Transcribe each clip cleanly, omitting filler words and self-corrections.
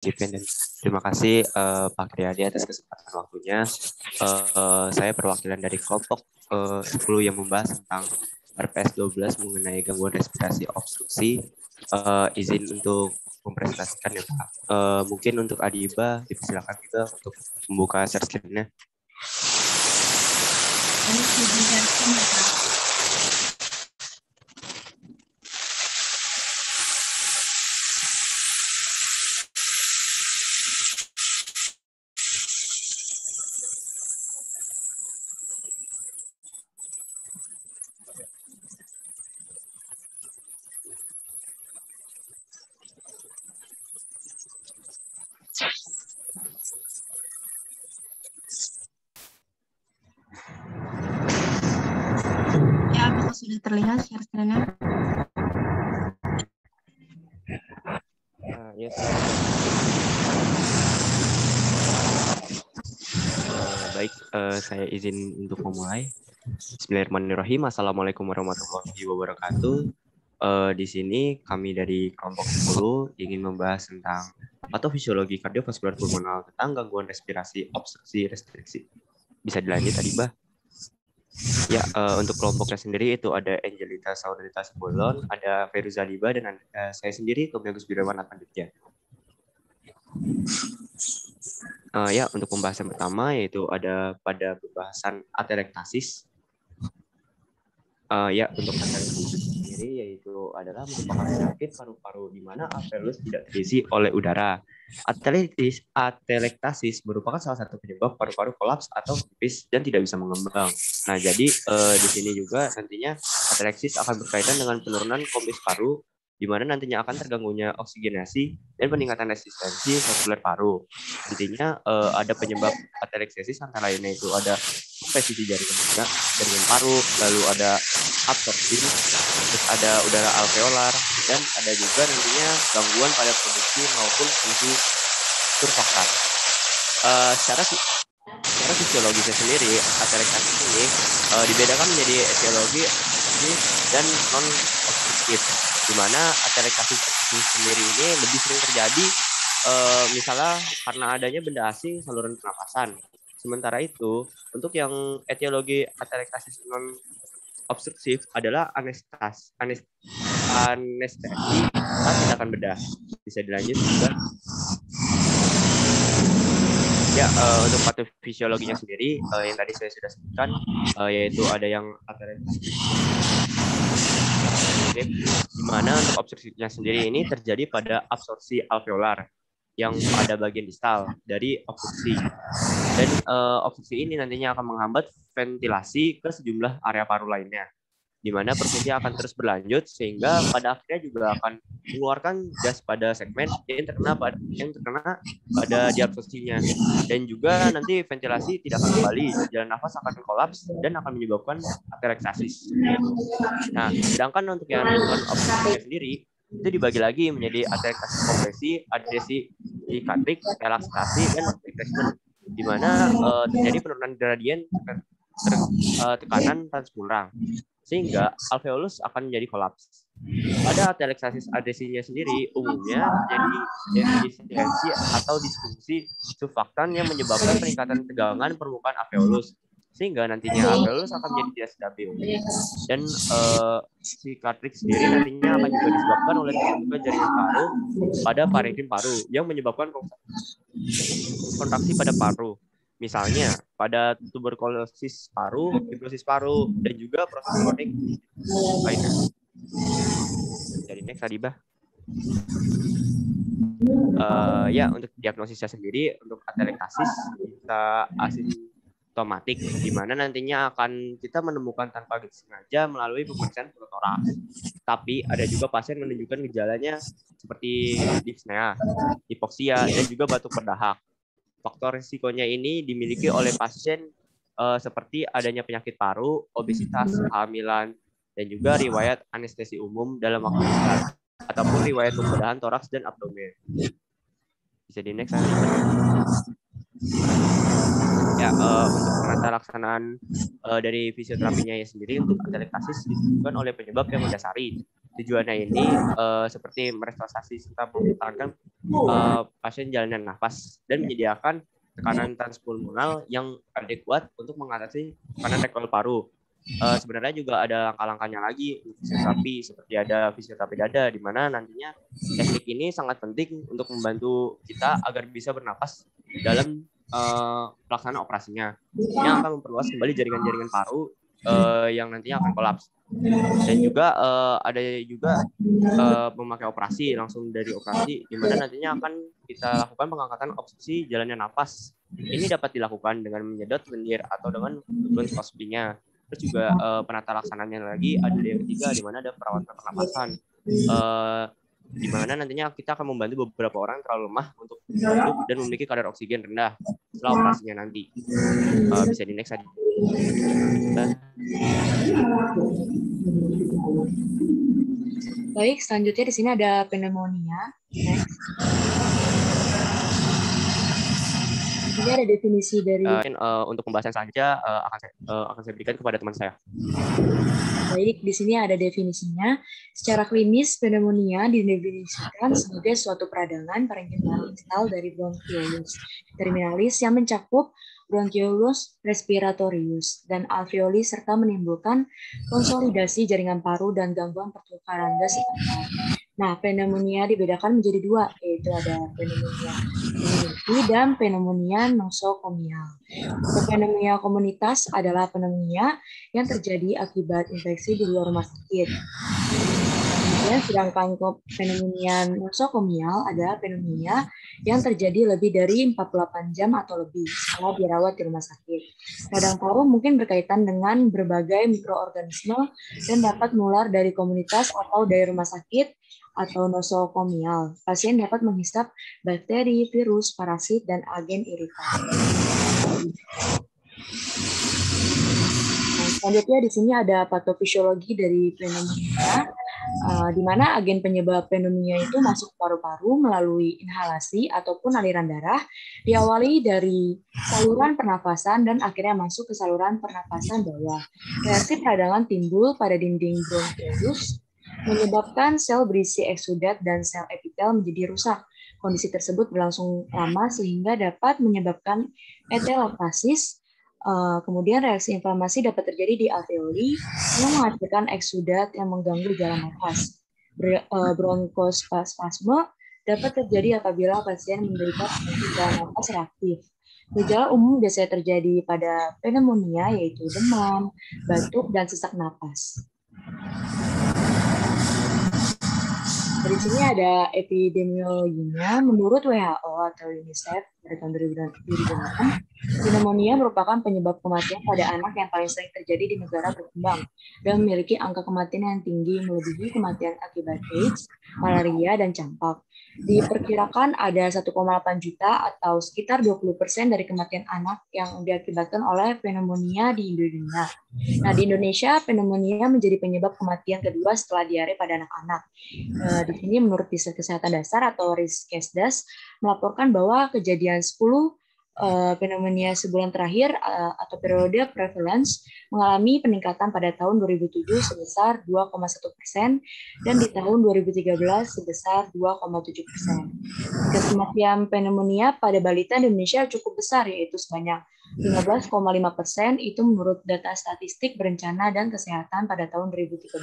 Jipen dan terima kasih Pak Kriadi atas kesempatan waktunya. Saya perwakilan dari kelompok 10 yang membahas tentang RPS 12 mengenai gangguan respirasi obstruksi. Izin untuk mempresentasikan ya Pak. Mungkin untuk Adiba dipersilakan juga untuk membuka share screen-nya. Ya, apakah sudah terlihat share screen-nya? Yes. Baik, saya izin untuk memulai. Bismillahirrahmanirrahim. Assalamualaikum warahmatullahi wabarakatuh. Di sini kami dari kelompok 10 ingin membahas tentang patofisiologi kardiovaskular pulmonal tentang gangguan respirasi obstruksi restriksi. Bisa dilanjut tadi, Bah? Ya, untuk kelompoknya sendiri itu ada Angelita Saudita Sibolon, ada Feruza Liba, dan saya sendiri Tommy Agus Birawan Atanditya. Ya, untuk pembahasan pertama yaitu ada pada pembahasan atelektasis. Ya, untuk atelektasis sendiri yaitu adalah merupakan penyakit paru-paru di mana alveolus tidak terisi oleh udara. Atelektasis merupakan salah satu penyebab paru-paru kolaps atau tipis dan tidak bisa mengembang. Nah, jadi di sini juga nantinya atelektasis akan berkaitan dengan penurunan kompres paru, di mana nantinya akan terganggunya oksigenasi dan peningkatan resistensi sekuler paru. Nantinya ada penyebab atelektasis antara lainnya itu ada kompresisi jaringan paru, lalu ada absorpsi, terus ada udara alveolar, dan ada juga nantinya gangguan pada produksi maupun fungsi surfaktan. Secara fisiologisnya sendiri, atelektasis ini dibedakan menjadi etiologi dan non obstruktif, di mana atelektasis sendiri ini lebih sering terjadi misalnya karena adanya benda asing saluran pernapasan. Sementara itu, untuk yang etiologi atelektasis non obstruktif adalah anestesi tindakan bedah. Bisa dilanjut juga. Ya, untuk patofisiologinya sendiri yang tadi saya sudah sebutkan yaitu ada yang atelektasis di mana untuk obstruksinya sendiri ini terjadi pada absorpsi alveolar yang pada bagian distal dari obstruksi. Dan obstruksi ini nantinya akan menghambat ventilasi ke sejumlah area paru lainnya, di mana prosesnya akan terus berlanjut sehingga pada akhirnya juga akan mengeluarkan gas pada segmen yang terkena pada diabsorpsinya, dan juga nanti ventilasi tidak akan kembali, jalan nafas akan kolaps dan akan menyebabkan atelektasis. Nah, sedangkan untuk yang non obstruksinya sendiri itu dibagi lagi menjadi atelektasis kompresi, adhesi dikatrik, relaksasi, dan retracement, di mana terjadi penurunan gradien tekanan transmural sehingga alveolus akan menjadi kolaps. Pada atelektasis adhesinya sendiri umumnya terjadi defisiensi atau disfungsi surfaktan yang menyebabkan peningkatan tegangan permukaan alveolus sehingga nantinya alveolus akan menjadi tidak stabil. Dan sikatrik sendiri nantinya akan juga disebabkan oleh terbentuknya jaringan paru pada parenkim paru yang menyebabkan kontraksi pada paru. Misalnya pada tuberkulosis paru, fibrosis paru, dan juga proses kronik lainnya. Jadi next Adibah. Ya, untuk diagnosisnya sendiri untuk atelektasis kita asimptomatik, di mana nantinya akan kita menemukan tanpa sengaja melalui pemeriksaan pneumotoraks. Tapi ada juga pasien menunjukkan gejalanya seperti dyspnea, hipoksia, dan juga batuk berdahak. Faktor risikonya ini dimiliki oleh pasien seperti adanya penyakit paru, obesitas, kehamilan, dan juga riwayat anestesi umum dalam waktu dekat, ataupun riwayat pembedahan toraks dan abdomen. Bisa di next. Ya, untuk penata laksanaan dari fisioterapinya sendiri untuk atelektasis disebabkan oleh penyebab yang mendasari, Tujuannya ini seperti merestorasi serta mempertahankan pasien jalanan nafas dan menyediakan tekanan transpulmonal yang adekuat untuk mengatasi tekanan rektal paru. Sebenarnya juga ada langkah-langkahnya lagi untuk fisioterapi, seperti ada fisioterapi dada, di mana nantinya teknik ini sangat penting untuk membantu kita agar bisa bernapas dalam pelaksanaan operasinya. Ini akan memperluas kembali jaringan-jaringan paru yang nantinya akan kolaps. Dan juga ada juga memakai operasi langsung dari operasi, di mana nantinya akan kita lakukan pengangkatan obstruksi jalannya napas. Ini dapat dilakukan dengan menyedot lendir atau dengan bronkoskopinya. Terus juga penata laksananya lagi ada yang ketiga, di mana ada perawatan pernapasan. Di mana nantinya kita akan membantu beberapa orang yang terlalu lemah untuk hidup dan memiliki kadar oksigen rendah setelah operasinya nanti. Bisa di next aja. Baik, selanjutnya di sini ada pneumonia. Next. Ini ada definisi dari. Untuk pembahasan selanjutnya akan saya berikan kepada teman saya. Baik, di sini ada definisinya. Secara klinis, pneumonia didefinisikan sebagai suatu peradangan parenkimal instal dari bronchiolus terminalis yang mencakup bronchiolus respiratorius dan alveoli serta menimbulkan konsolidasi jaringan paru dan gangguan pertukaran gas internal. Nah, pneumonia dibedakan menjadi dua, yaitu ada pneumonia komuniti dan pneumonia nosokomial. Untuk pneumonia komunitas adalah pneumonia yang terjadi akibat infeksi di luar rumah sakit. Sedangkan pneumonia nosokomial adalah pneumonia yang terjadi lebih dari 48 jam atau lebih setelah dirawat di rumah sakit. Radang paru mungkin berkaitan dengan berbagai mikroorganisme dan dapat menular dari komunitas atau dari rumah sakit atau nosokomial. Pasien dapat menghisap bakteri, virus, parasit, dan agen iritan. Selanjutnya di sini ada patofisiologi dari pneumonia, di mana agen penyebab pneumonia itu masuk paru-paru melalui inhalasi ataupun aliran darah, diawali dari saluran pernapasan dan akhirnya masuk ke saluran pernapasan bawah. Reaksi peradangan timbul pada dinding bronkiolus, menyebabkan sel berisi eksudat dan sel epitel menjadi rusak. Kondisi tersebut berlangsung lama sehingga dapat menyebabkan eteloktasis. Kemudian reaksi inflamasi dapat terjadi di alveoli yang menghasilkan eksudat yang mengganggu jalan nafas. Bronkospasme dapat terjadi apabila pasien menderita penyakit jalan nafas reaktif. Gejala umum biasanya terjadi pada pneumonia yaitu demam, batuk, dan sesak napas. Di sini ada epidemiologinya. Menurut WHO atau UNICEF pada tahun 2006, pneumonia merupakan penyebab kematian pada anak yang paling sering terjadi di negara berkembang dan memiliki angka kematian yang tinggi melebihi kematian akibat AIDS, malaria, dan campak. Diperkirakan ada 1,8 juta atau sekitar 20% dari kematian anak yang diakibatkan oleh pneumonia di dunia. Nah, di Indonesia, pneumonia menjadi penyebab kematian kedua setelah diare pada anak-anak. Di sini menurut Riset Kesehatan Dasar atau Riskesdas melaporkan bahwa kejadian 10 pneumonia sebulan terakhir atau periode prevalence mengalami peningkatan pada tahun 2007 sebesar 2,1% dan di tahun 2013 sebesar 2,7%. Kematian pneumonia pada balita di Indonesia cukup besar, yaitu sebanyak 15,5% itu menurut data statistik berencana dan kesehatan pada tahun 2013.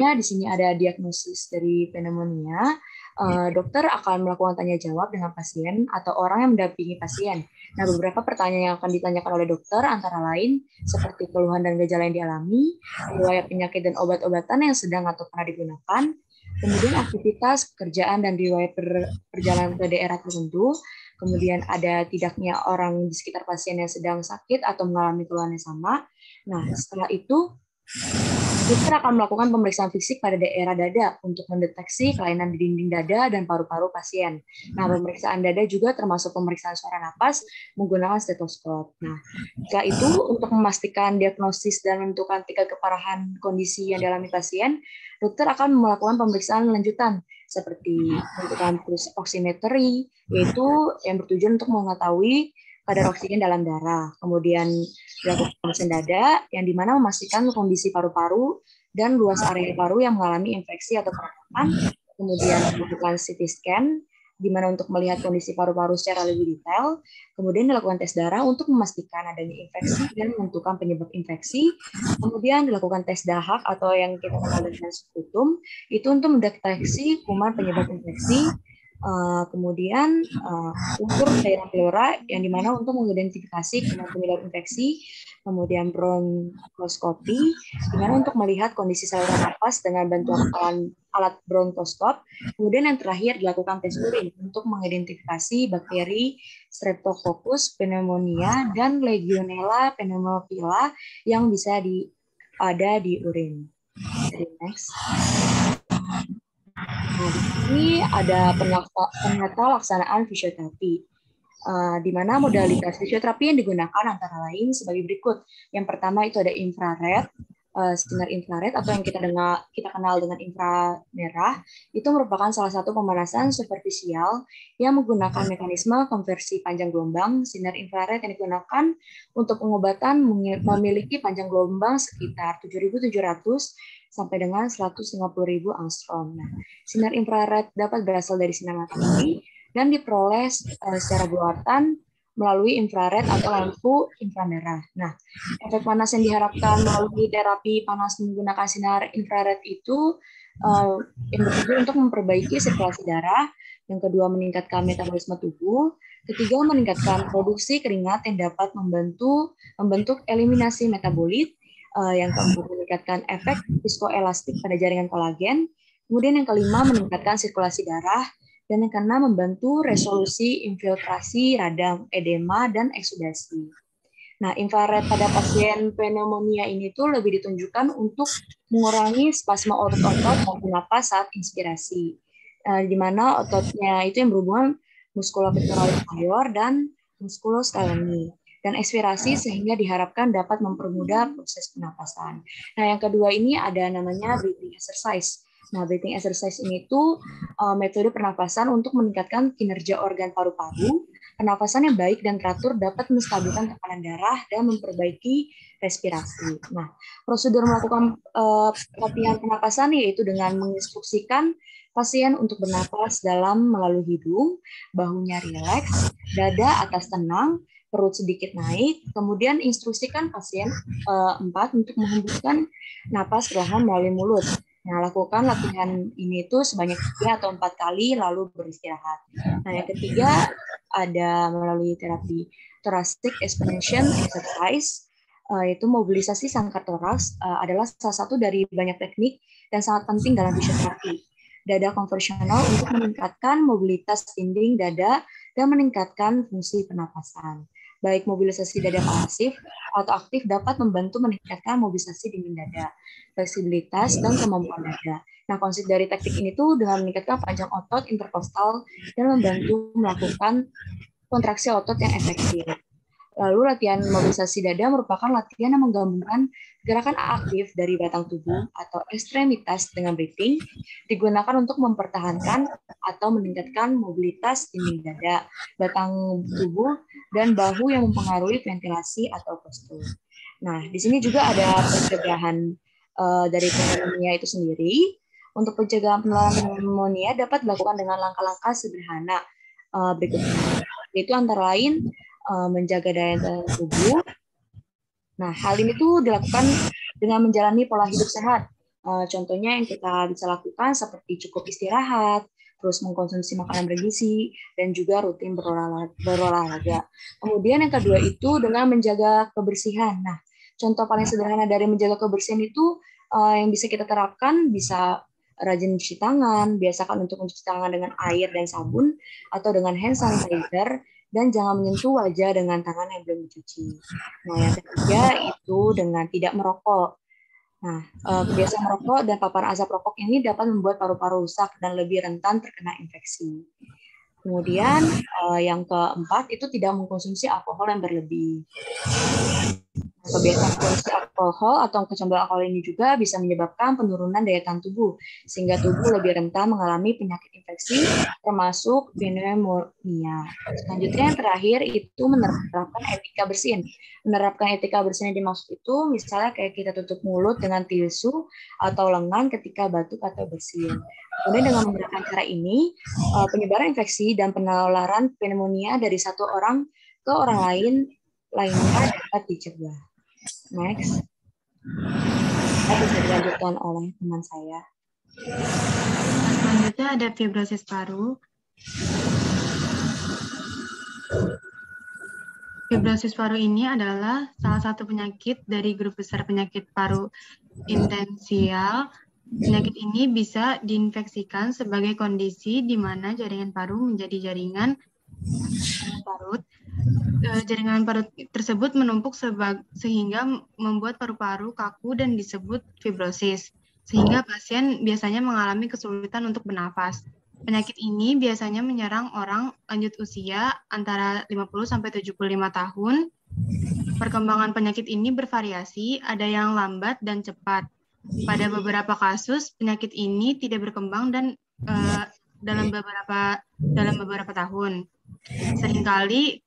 Selanjutnya di sini ada diagnosis dari pneumonia. Dokter akan melakukan tanya jawab dengan pasien atau orang yang mendampingi pasien. Nah, beberapa pertanyaan yang akan ditanyakan oleh dokter antara lain seperti keluhan dan gejala yang dialami, riwayat penyakit dan obat-obatan yang sedang atau pernah digunakan, kemudian aktivitas, pekerjaan, dan riwayat perjalanan ke daerah tertentu, kemudian ada tidaknya orang di sekitar pasien yang sedang sakit atau mengalami keluhan yang sama. Nah, setelah itu, dokter akan melakukan pemeriksaan fisik pada daerah dada untuk mendeteksi kelainan di dinding dada dan paru-paru pasien. Nah, pemeriksaan dada juga termasuk pemeriksaan suara napas menggunakan stetoskop. Nah, setelah itu untuk memastikan diagnosis dan menentukan tingkat keparahan kondisi yang dialami pasien, dokter akan melakukan pemeriksaan lanjutan seperti pemeriksaan pulse oximetry, yaitu yang bertujuan untuk mengetahui kadar oksigen dalam darah. Kemudian dilakukan pemeriksaan dada, yang dimana memastikan kondisi paru-paru dan luas area paru yang mengalami infeksi atau keretakan. Kemudian dilakukan CT scan, di mana untuk melihat kondisi paru-paru secara lebih detail. Kemudian dilakukan tes darah untuk memastikan adanya infeksi dan menentukan penyebab infeksi. Kemudian dilakukan tes dahak atau yang kita kenal dengan sputum, itu untuk mendeteksi kuman penyebab infeksi. Kemudian ukur cairan pleura yang dimana untuk mengidentifikasi kuman penyebab infeksi, kemudian bronkoskopi, dimana untuk melihat kondisi saluran nafas dengan bantuan alat bronkoskop. Kemudian yang terakhir dilakukan tes urin untuk mengidentifikasi bakteri Streptococcus pneumonia dan Legionella pneumophila yang bisa ada di urin. Jadi next. Nah, di sini ada penata laksanaan fisioterapi, di mana modalitas fisioterapi yang digunakan antara lain sebagai berikut. Yang pertama itu ada infrared, sinar infrared atau yang kita kenal dengan inframerah, itu merupakan salah satu pemanasan superficial yang menggunakan mekanisme konversi panjang gelombang. Sinar infrared yang digunakan untuk pengobatan memiliki panjang gelombang sekitar 7.700 sampai dengan 150.000 angstrom. Nah, sinar infrared dapat berasal dari sinar matahari dan diperoleh secara buatan melalui infrared atau lampu inframerah. Nah, efek panas yang diharapkan melalui terapi panas menggunakan sinar infrared itu yang bertujuan untuk memperbaiki sirkulasi darah, yang kedua meningkatkan metabolisme tubuh, ketiga meningkatkan produksi keringat yang dapat membentuk eliminasi metabolit, yang keempat meningkatkan efek viskoelastik pada jaringan kolagen, kemudian yang kelima meningkatkan sirkulasi darah, dan yang keenam membantu resolusi infiltrasi radang, edema, dan eksudasi. Nah, infrared pada pasien pneumonia ini tuh lebih ditunjukkan untuk mengurangi spasme otot-otot maupun napas saat inspirasi, di mana ototnya itu yang berhubungan musculopectoralis major dan musculoscaleni, dan ekspirasi sehingga diharapkan dapat mempermudah proses pernapasan. Nah, yang kedua ini ada namanya breathing exercise. Nah, breathing exercise ini tuh metode pernapasan untuk meningkatkan kinerja organ paru-paru. Pernapasan yang baik dan teratur dapat menstabilkan tekanan darah dan memperbaiki respirasi. Nah, prosedur melakukan latihan pernapasan yaitu dengan menginstruksikan pasien untuk bernapas dalam melalui hidung, bahunya rileks, dada atas tenang, perut sedikit naik, kemudian instruksikan pasien 4 untuk menghembuskan napas perlahan melalui mulut. Nah, lakukan latihan ini tuh sebanyak 3 atau 4 kali, lalu beristirahat. Nah, yang ketiga ada melalui terapi thoracic expansion exercise, yaitu mobilisasi sangkar toraks adalah salah satu dari banyak teknik dan sangat penting dalam fisioterapi. Dada konvensional untuk meningkatkan mobilitas dinding dada dan meningkatkan fungsi pernapasan. Baik mobilisasi dada pasif atau aktif dapat membantu meningkatkan mobilisasi dinding dada, fleksibilitas, dan kemampuan dada. Nah, konsep dari teknik ini tuh dengan meningkatkan panjang otot interkostal dan membantu melakukan kontraksi otot yang efektif. Lalu latihan mobilisasi dada merupakan latihan yang menggabungkan gerakan aktif dari batang tubuh atau ekstremitas dengan breathing, digunakan untuk mempertahankan atau meningkatkan mobilitas dinding dada, batang tubuh, dan bahu yang mempengaruhi ventilasi atau postur. Nah, di sini juga ada pencegahan dari pneumonia itu sendiri. Untuk pencegahan penularan pneumonia dapat dilakukan dengan langkah-langkah sederhana berikutnya, yaitu antara lain menjaga daya tahan tubuh. Nah, hal ini tuh dilakukan dengan menjalani pola hidup sehat. Contohnya yang kita bisa lakukan seperti cukup istirahat, terus mengkonsumsi makanan bergizi, dan juga rutin berolahraga. Kemudian yang kedua itu dengan menjaga kebersihan. Nah, contoh paling sederhana dari menjaga kebersihan itu yang bisa kita terapkan bisa rajin cuci tangan, biasakan untuk mencuci tangan dengan air dan sabun, atau dengan hand sanitizer, dan jangan menyentuh wajah dengan tangan yang belum dicuci. Nah, yang ketiga itu dengan tidak merokok. Nah, kebiasaan merokok dan paparan asap rokok ini dapat membuat paru-paru rusak dan lebih rentan terkena infeksi. Kemudian yang keempat itu tidak mengkonsumsi alkohol yang berlebih. Kebiasaan konsumsi alkohol atau kecanduan alkohol ini juga bisa menyebabkan penurunan daya tahan tubuh, sehingga tubuh lebih rentan mengalami penyakit infeksi, termasuk pneumonia. Selanjutnya yang terakhir itu menerapkan etika bersin. Menerapkan etika bersin yang dimaksud itu misalnya kayak kita tutup mulut dengan tisu atau lengan ketika batuk atau bersin. Kemudian dengan menggunakan cara ini, penyebaran infeksi dan penularan pneumonia dari satu orang ke orang lainnya dapat dicegah. Next. Bisa dilanjutkan oleh teman saya. Selanjutnya ada fibrosis paru. Fibrosis paru ini adalah salah satu penyakit dari grup besar penyakit paru intensial. Penyakit ini bisa diinfeksikan sebagai kondisi di mana jaringan paru menjadi jaringan parut. Jaringan parut tersebut menumpuk sehingga membuat paru-paru kaku dan disebut fibrosis, sehingga pasien biasanya mengalami kesulitan untuk bernafas. Penyakit ini biasanya menyerang orang lanjut usia antara 50-75 tahun. Perkembangan penyakit ini bervariasi, ada yang lambat dan cepat. Pada beberapa kasus, penyakit ini tidak berkembang dan dalam beberapa tahun. Seringkali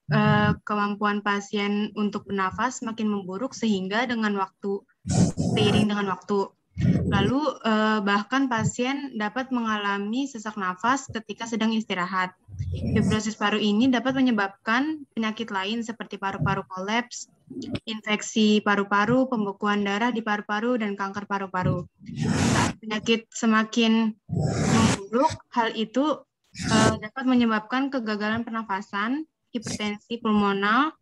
kemampuan pasien untuk bernafas makin memburuk sehingga seiring dengan waktu. Lalu bahkan pasien dapat mengalami sesak nafas ketika sedang istirahat. Fibrosis paru ini dapat menyebabkan penyakit lain seperti paru-paru kolaps, infeksi paru-paru, pembekuan darah di paru-paru, dan kanker paru-paru. Penyakit semakin memburuk, hal itu dapat menyebabkan kegagalan pernafasan, hipertensi pulmonal,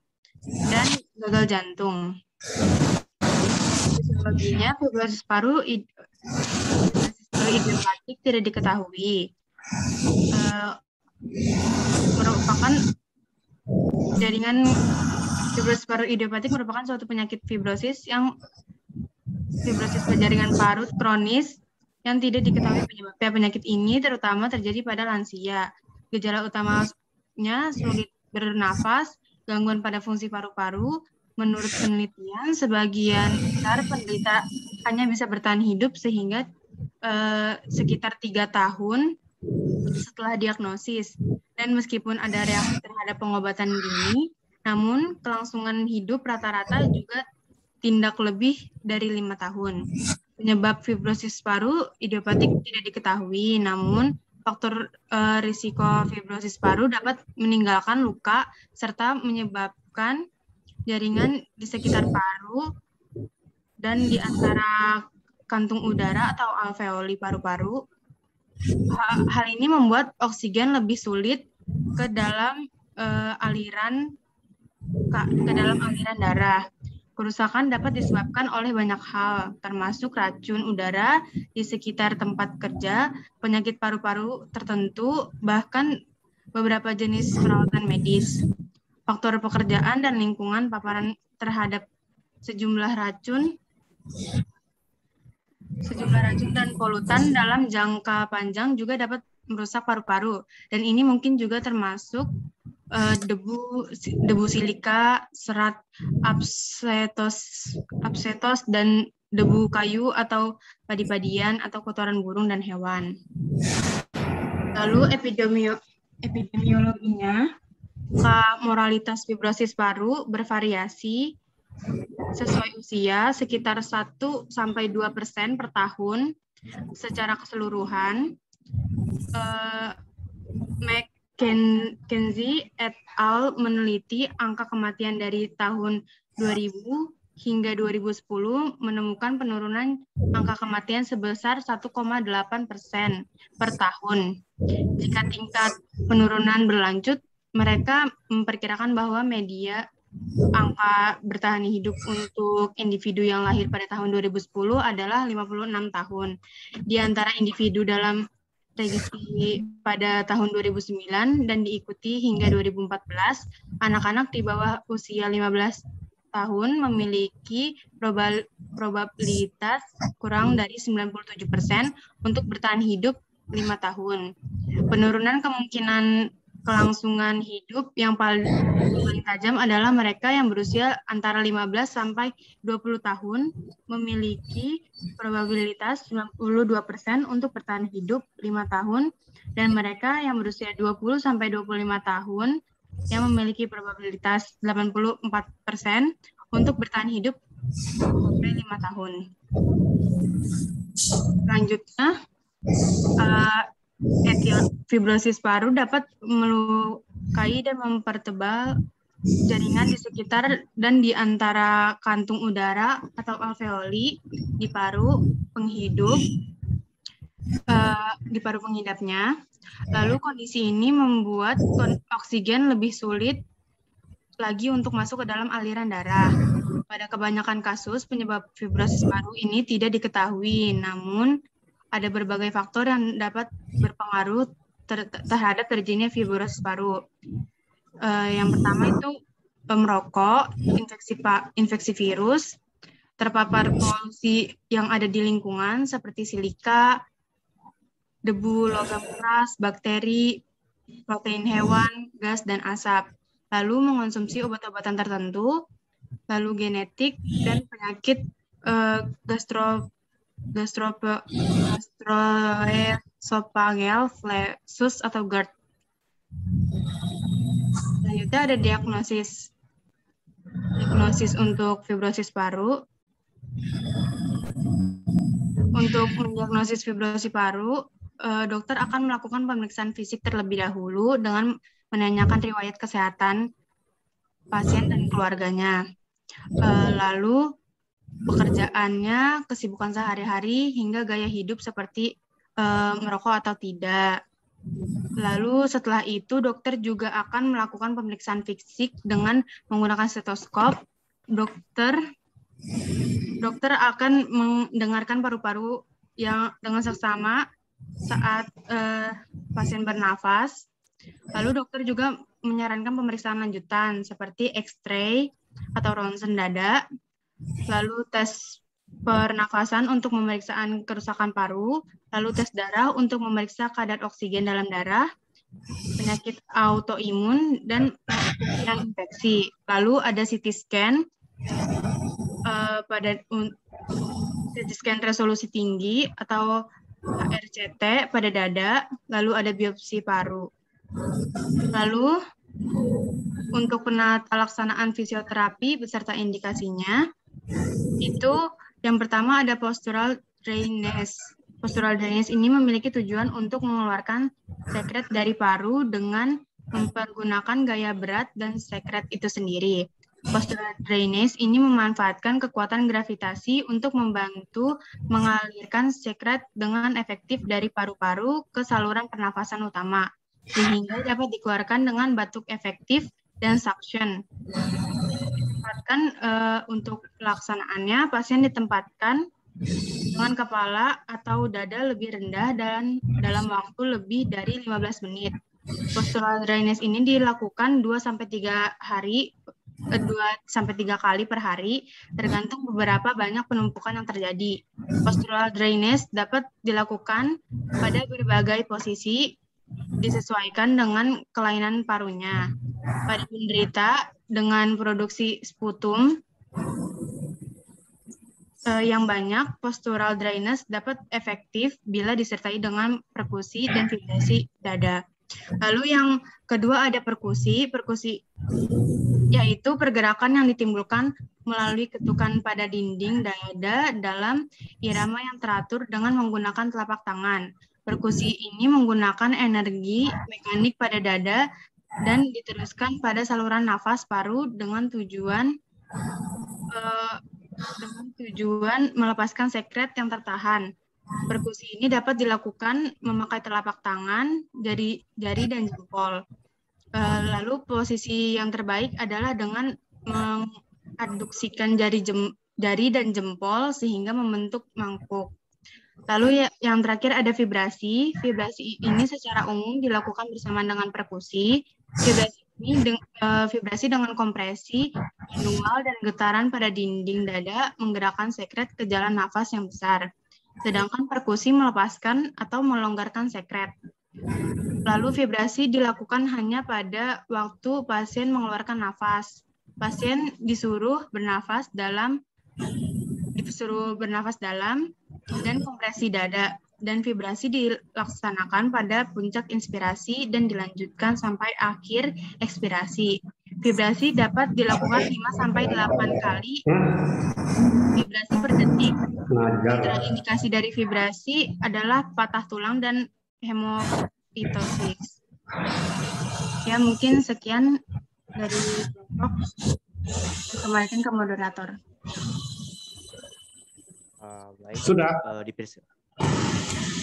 dan gagal jantung. Fisiologinya, fibrosis paru idiopatik tidak diketahui. Merupakan jaringan fibrosis paru idiopatik merupakan suatu penyakit fibrosis jaringan parut kronis yang tidak diketahui penyebabnya. Penyakit ini terutama terjadi pada lansia. Gejala utamanya sulit bernafas, gangguan pada fungsi paru-paru. Menurut penelitian, sebagian besar penderita hanya bisa bertahan hidup sehingga sekitar 3 tahun setelah diagnosis. Dan meskipun ada reaksi terhadap pengobatan dini, namun kelangsungan hidup rata-rata juga tindak lebih dari 5 tahun. Penyebab fibrosis paru idiopatik tidak diketahui, namun faktor risiko fibrosis paru dapat meninggalkan luka serta menyebabkan jaringan di sekitar paru dan di antara kantung udara atau alveoli paru-paru. Hal ini membuat oksigen lebih sulit ke dalam aliran darah. Kerusakan dapat disebabkan oleh banyak hal, termasuk racun udara di sekitar tempat kerja, penyakit paru-paru tertentu, bahkan beberapa jenis perawatan medis. Faktor pekerjaan dan lingkungan paparan terhadap sejumlah racun dan polutan dalam jangka panjang juga dapat merusak paru-paru. Dan ini mungkin juga termasuk debu silika, serat absetos, dan debu kayu atau padi-padian atau kotoran burung dan hewan. Lalu epidemiologinya, moralitas fibrosis paru bervariasi sesuai usia, sekitar 1-2% per tahun secara keseluruhan. McKenzie et al. Meneliti angka kematian dari tahun 2000 hingga 2010 menemukan penurunan angka kematian sebesar 1,8% per tahun. Jika tingkat penurunan berlanjut, mereka memperkirakan bahwa angka bertahan hidup untuk individu yang lahir pada tahun 2010 adalah 56 tahun. Di antara individu dalam registri pada tahun 2009 dan diikuti hingga 2014, anak-anak di bawah usia 15 tahun memiliki probabilitas kurang dari 97% untuk bertahan hidup 5 tahun. Penurunan kemungkinan kelangsungan hidup yang paling tajam adalah mereka yang berusia antara 15 sampai 20 tahun memiliki probabilitas 92% untuk bertahan hidup 5 tahun, dan mereka yang berusia 20 sampai 25 tahun yang memiliki probabilitas 84% untuk bertahan hidup sampai 5 tahun. Selanjutnya, fibrosis paru dapat melukai dan mempertebal jaringan di sekitar dan di antara kantung udara atau alveoli di paru penghidup, di paru penghidapnya. Lalu kondisi ini membuat oksigen lebih sulit lagi untuk masuk ke dalam aliran darah. Pada kebanyakan kasus, penyebab fibrosis paru ini tidak diketahui, namun ada berbagai faktor yang dapat berpengaruh terhadap terjadinya fibrosis paru. Yang pertama itu merokok, infeksi virus, terpapar polusi yang ada di lingkungan seperti silika, debu, logam keras, bakteri, protein hewan, gas, dan asap. Lalu mengonsumsi obat-obatan tertentu, lalu genetik, dan penyakit gastroesophageal plexus atau GERD. Selanjutnya ada diagnosis untuk fibrosis paru. Untuk mendiagnosis fibrosis paru, dokter akan melakukan pemeriksaan fisik terlebih dahulu dengan menanyakan riwayat kesehatan pasien dan keluarganya. Lalu pekerjaannya, kesibukan sehari-hari, hingga gaya hidup seperti merokok atau tidak. Lalu setelah itu dokter juga akan melakukan pemeriksaan fisik dengan menggunakan stetoskop. Dokter akan mendengarkan paru-paru yang dengan seksama saat pasien bernafas. Lalu dokter juga menyarankan pemeriksaan lanjutan seperti X-ray atau ronsen dada, lalu tes pernafasan untuk pemeriksaan kerusakan paru, lalu tes darah untuk memeriksa kadar oksigen dalam darah, penyakit autoimun, dan kemungkinan infeksi. Lalu ada CT scan pada CT scan resolusi tinggi atau HRCT pada dada, lalu ada biopsi paru. Lalu untuk penata laksanaan fisioterapi beserta indikasinya, itu yang pertama ada postural drainage. Postural drainage ini memiliki tujuan untuk mengeluarkan sekret dari paru dengan mempergunakan gaya berat dan sekret itu sendiri. Postural drainage ini memanfaatkan kekuatan gravitasi untuk membantu mengalirkan sekret dengan efektif dari paru-paru ke saluran pernafasan utama, sehingga dapat dikeluarkan dengan batuk efektif dan suction. Untuk pelaksanaannya, pasien ditempatkan dengan kepala atau dada lebih rendah dan dalam waktu lebih dari 15 menit. Postural drainage ini dilakukan 2-3 kali per hari, tergantung beberapa banyak penumpukan yang terjadi. Postural drainage dapat dilakukan pada berbagai posisi, disesuaikan dengan kelainan parunya. Pada penderita dengan produksi sputum yang banyak, postural drainage dapat efektif bila disertai dengan perkusi dan vibrasi dada. Lalu yang kedua ada perkusi. Perkusi yaitu pergerakan yang ditimbulkan melalui ketukan pada dinding dada dalam irama yang teratur dengan menggunakan telapak tangan. Perkusi ini menggunakan energi mekanik pada dada dan diteruskan pada saluran nafas paru dengan tujuan melepaskan sekret yang tertahan. Perkusi ini dapat dilakukan memakai telapak tangan, jari dan jempol. Lalu posisi yang terbaik adalah dengan mengadduksikan jari dan jempol sehingga membentuk mangkuk. Lalu yang terakhir ada vibrasi. Vibrasi ini secara umum dilakukan bersama dengan perkusi. Vibrasi dengan kompresi manual dan getaran pada dinding dada menggerakkan sekret ke jalan nafas yang besar. Sedangkan perkusi melepaskan atau melonggarkan sekret. Lalu vibrasi dilakukan hanya pada waktu pasien mengeluarkan nafas. Pasien disuruh bernafas dalam dan kompresi dada. Dan vibrasi dilaksanakan pada puncak inspirasi dan dilanjutkan sampai akhir ekspirasi. Vibrasi dapat dilakukan 5-8 kali vibrasi per detik. Indikasi dari vibrasi adalah patah tulang dan hemopitosis. Ya, mungkin sekian dari kelompok. Kembalikan ke moderator. Baik. Sudah.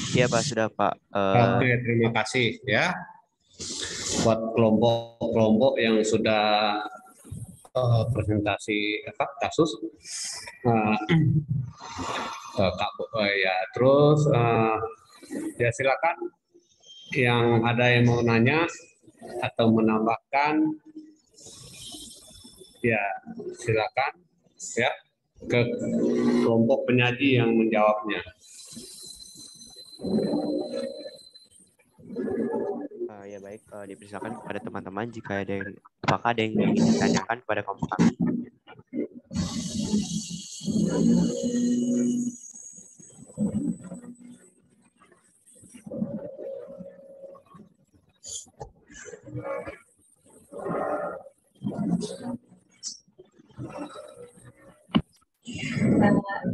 Iya Pak, sudah Pak. Oke, terima kasih ya buat kelompok-kelompok yang sudah presentasi kasus. Ya, terus ya silakan yang ada yang mau nanya atau menambahkan, ya silakan ya ke kelompok penyaji yang menjawabnya. Ya baik, dipersilakan kepada teman-teman jika apakah ada yang ingin ditanyakan kepada kelompok kami.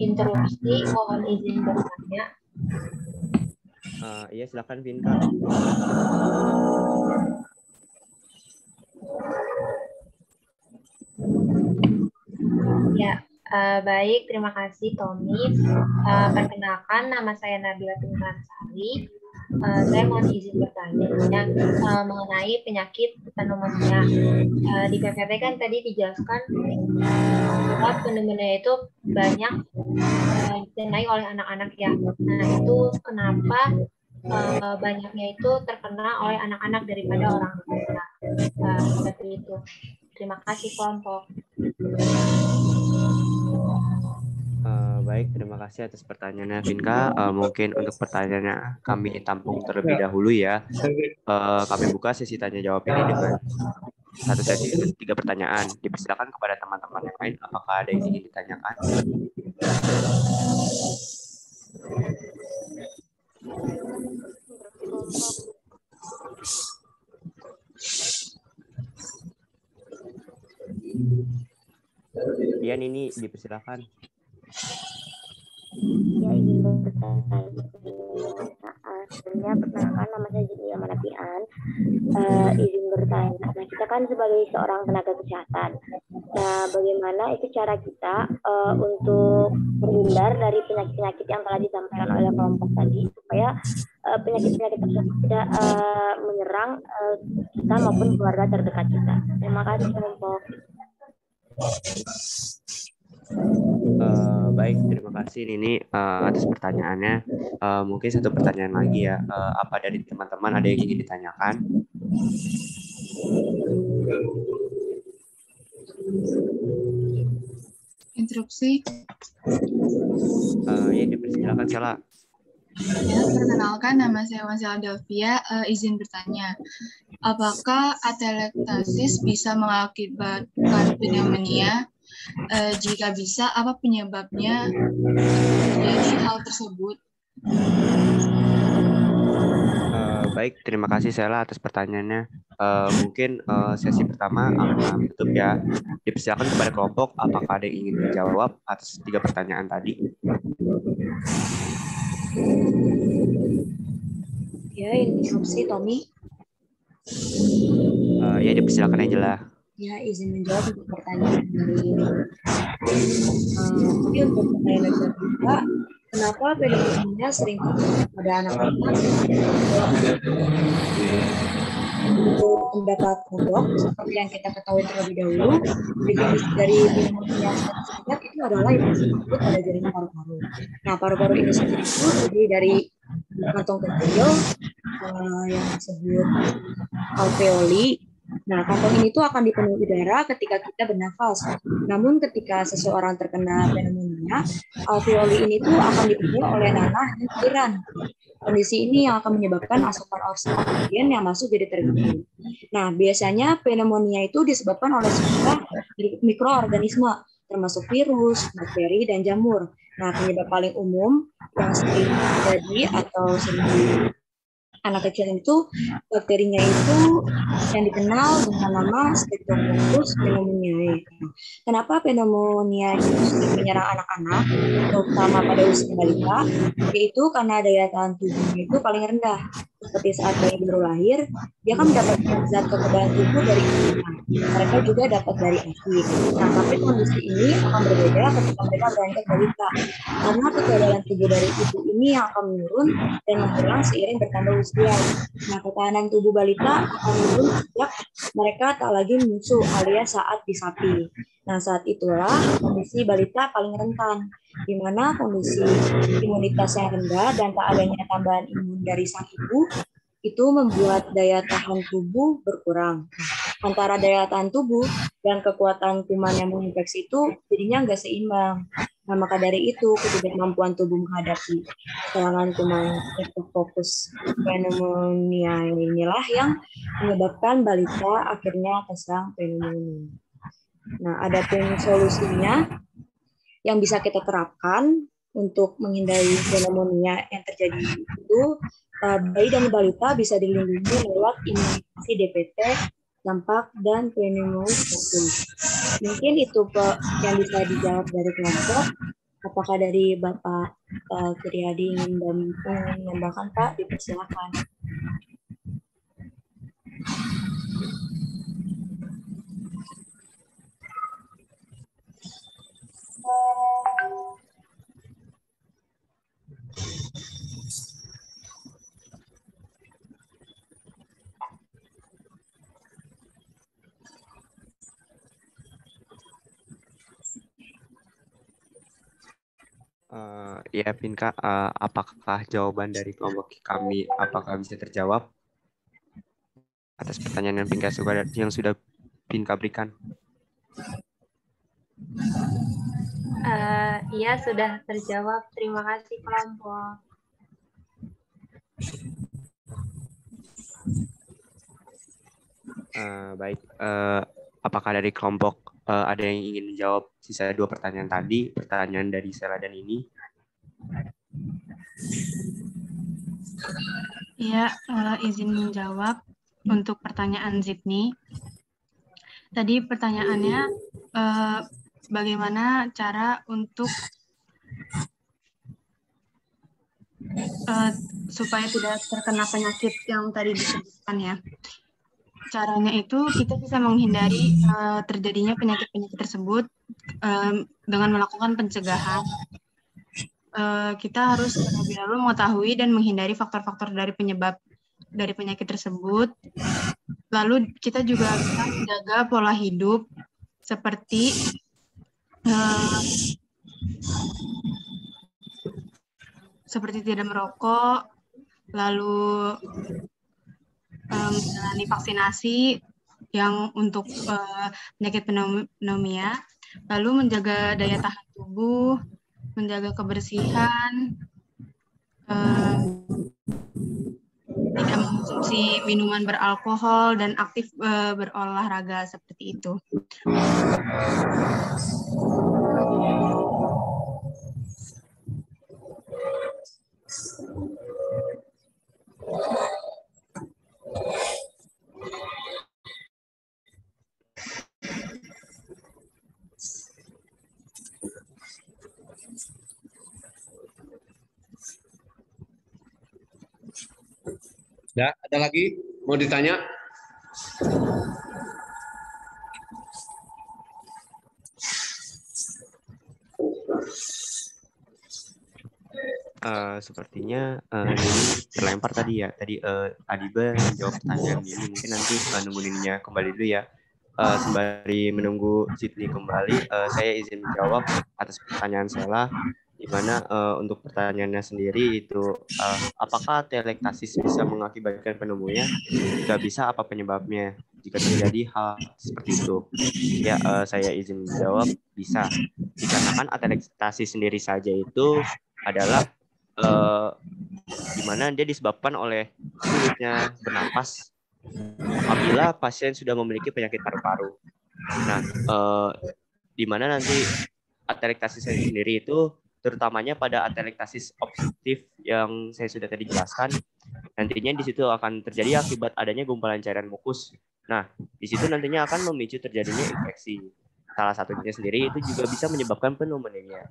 Interupsi, mohon izin bertanya. Iya, silakan Vinka. Ya, baik. Terima kasih, Tommy. Perkenalkan, nama saya Nabila Pintansari. Saya mohon izin bertanya mengenai penyakit pneumonia. Di PPT kan tadi dijelaskan bahwa pneumonia itu banyak dikenai oleh anak-anak ya. Nah, itu kenapa banyaknya itu terkena oleh anak-anak daripada orang dewasa. Seperti itu. Terima kasih kelompok. Baik, terima kasih atas pertanyaannya Vinka. Mungkin untuk pertanyaannya kami tampung terlebih dahulu ya. Kami buka sesi tanya jawab ini dengan satu sesi 3 pertanyaan. Dipersilakan kepada teman-teman yang lain apakah ada yang ingin ditanyakan. Dian, ini dipersilakan. Ya, izin bertanya. Sebelumnya perkenalkan, nama saya Julia Manapian. Izin bertanya. Nah, kita kan sebagai seorang tenaga kesehatan. Nah, bagaimana itu cara kita untuk terhindar dari penyakit-penyakit yang telah disampaikan oleh kelompok tadi supaya penyakit-penyakit tersebut tidak menyerang kita maupun keluarga terdekat kita. Terima kasih kelompok. Baik, terima kasih Nini atas pertanyaannya. Mungkin satu pertanyaan lagi ya. Apa dari teman-teman ada yang ingin ditanyakan? Interupsi. Ya, dipersilakan Sela. Ya, perkenalkan nama saya Wansela Delvia. Izin bertanya, apakah atelektasis bisa mengakibatkan pneumonia? Jika bisa, apa penyebabnya terjadi hal tersebut? Baik, terima kasih Sela atas pertanyaannya. Mungkin sesi pertama akan tutup ya. Dipersilakan kepada kelompok apakah ada yang ingin menjawab atas 3 pertanyaan tadi. Ya, interupsi Tommy. Ya, dipersilakan Angela. Ya, izin menjawab untuk pertanyaan dari tapi untuk pertanyaan kedua, kenapa pneumonia sering terjadi pada anak-anak? Untuk pendapat pondok, seperti yang kita ketahui terlebih dahulu, definisi dari pneumonia singkat itu adalah yang disebut pada jaringan paru-paru. Nah, paru-paru ini sendiri itu terdiri dari kantong kecil yang disebut alveoli. Nah, kantong ini tuh akan dipenuhi udara ketika kita bernafas. Namun ketika seseorang terkena pneumonia, alveoli ini tuh akan dipenuhi oleh nanah dan cairan. Kondisi ini yang akan menyebabkan asupan oksigen yang masuk jadi terganggu. Nah, biasanya pneumonia itu disebabkan oleh sejumlah mikroorganisme, termasuk virus, bakteri, dan jamur. Nah, penyebab paling umum yang sering terjadi atau sering anak kecil itu, bakterinya itu yang dikenal dengan nama Streptococcus pneumoniae. Kenapa pneumonia itu sering menyerang anak-anak, terutama pada usia balita? Yaitu karena daya tahan tubuhnya itu paling rendah. Seperti saat bayi baru lahir, dia kan mendapatkan zat kekebalan tubuh dari ibunya. Mereka juga dapat dari ASI. Nah, tapi kondisi ini akan berbeda ketika mereka beranjak balita. Karena kekebalan tubuh dari ibu ini yang akan menurun dan menghilang seiring bertambah usia. Nah, ketahanan tubuh balita akan menurun sejak mereka tak lagi menyusu alias saat disapi. Nah, saat itulah kondisi balita paling rentan, di mana kondisi imunitas yang rendah dan tak adanya tambahan imun dari sang ibu itu membuat daya tahan tubuh berkurang. Antara daya tahan tubuh dan kekuatan kuman yang menginfeksi itu jadinya nggak seimbang. Nah, maka dari itu ketidakmampuan tubuh menghadapi serangan kuman Streptococcus pneumoniae inilah yang menyebabkan balita akhirnya terserang pneumonia. Nah, ada pun solusinya yang bisa kita terapkan untuk menghindari pneumonia yang terjadi itu, bayi dan balita bisa dilindungi lewat imunisasi DPT, campak, dan pneumokokus. Mungkin itu yang bisa dijawab dari kelompok. Apakah dari Bapak Kiryadi ingin menambahkan, Pak? Dipersilakan. Ya, Pinka, apakah jawaban dari kelompok kami apakah bisa terjawab atas pertanyaan yang sudah Pinka berikan? Iya, sudah terjawab. Terima kasih kelompok. Baik, apakah dari kelompok ada yang ingin menjawab sisa 2 pertanyaan tadi, pertanyaan dari Sela dan ini? Ya, izin menjawab untuk pertanyaan Zidni. Tadi pertanyaannya bagaimana cara untuk supaya tidak terkena penyakit yang tadi disebutkan ya. Caranya itu kita bisa menghindari terjadinya penyakit-penyakit tersebut dengan melakukan pencegahan. Kita harus terlebih dahulu mengetahui dan menghindari faktor-faktor dari penyebab dari penyakit tersebut. Lalu kita juga bisa menjaga pola hidup seperti tidak merokok, lalu menjalani vaksinasi yang untuk penyakit pneumonia, lalu menjaga daya tahan tubuh, menjaga kebersihan, tidak mengonsumsi minuman beralkohol, dan aktif berolahraga seperti itu. Ya, ada lagi mau ditanya? Sepertinya ini terlempar tadi ya. Tadi Adiba menjawab pertanyaan ini. Mungkin nanti nunggu Nininya kembali dulu ya. Sembari menunggu Zidni kembali, saya izin menjawab atas pertanyaan Sela, di mana untuk pertanyaannya sendiri itu apakah telektasis bisa mengakibatkan pneumonia? Jika bisa, apa penyebabnya? Jika terjadi hal seperti itu, ya saya izin menjawab bisa. Dikarenakan atelektasis sendiri saja itu adalah di mana dia disebabkan oleh sulitnya bernapas apabila pasien sudah memiliki penyakit paru-paru. Nah, di mana nanti atelektasis sendiri itu terutamanya pada atelektasis obstruktif yang saya sudah tadi jelaskan. Nantinya di situ akan terjadi akibat adanya gumpalan cairan mukus. Nah, di situ nantinya akan memicu terjadinya infeksi. Salah satunya sendiri itu juga bisa menyebabkan pneumonia.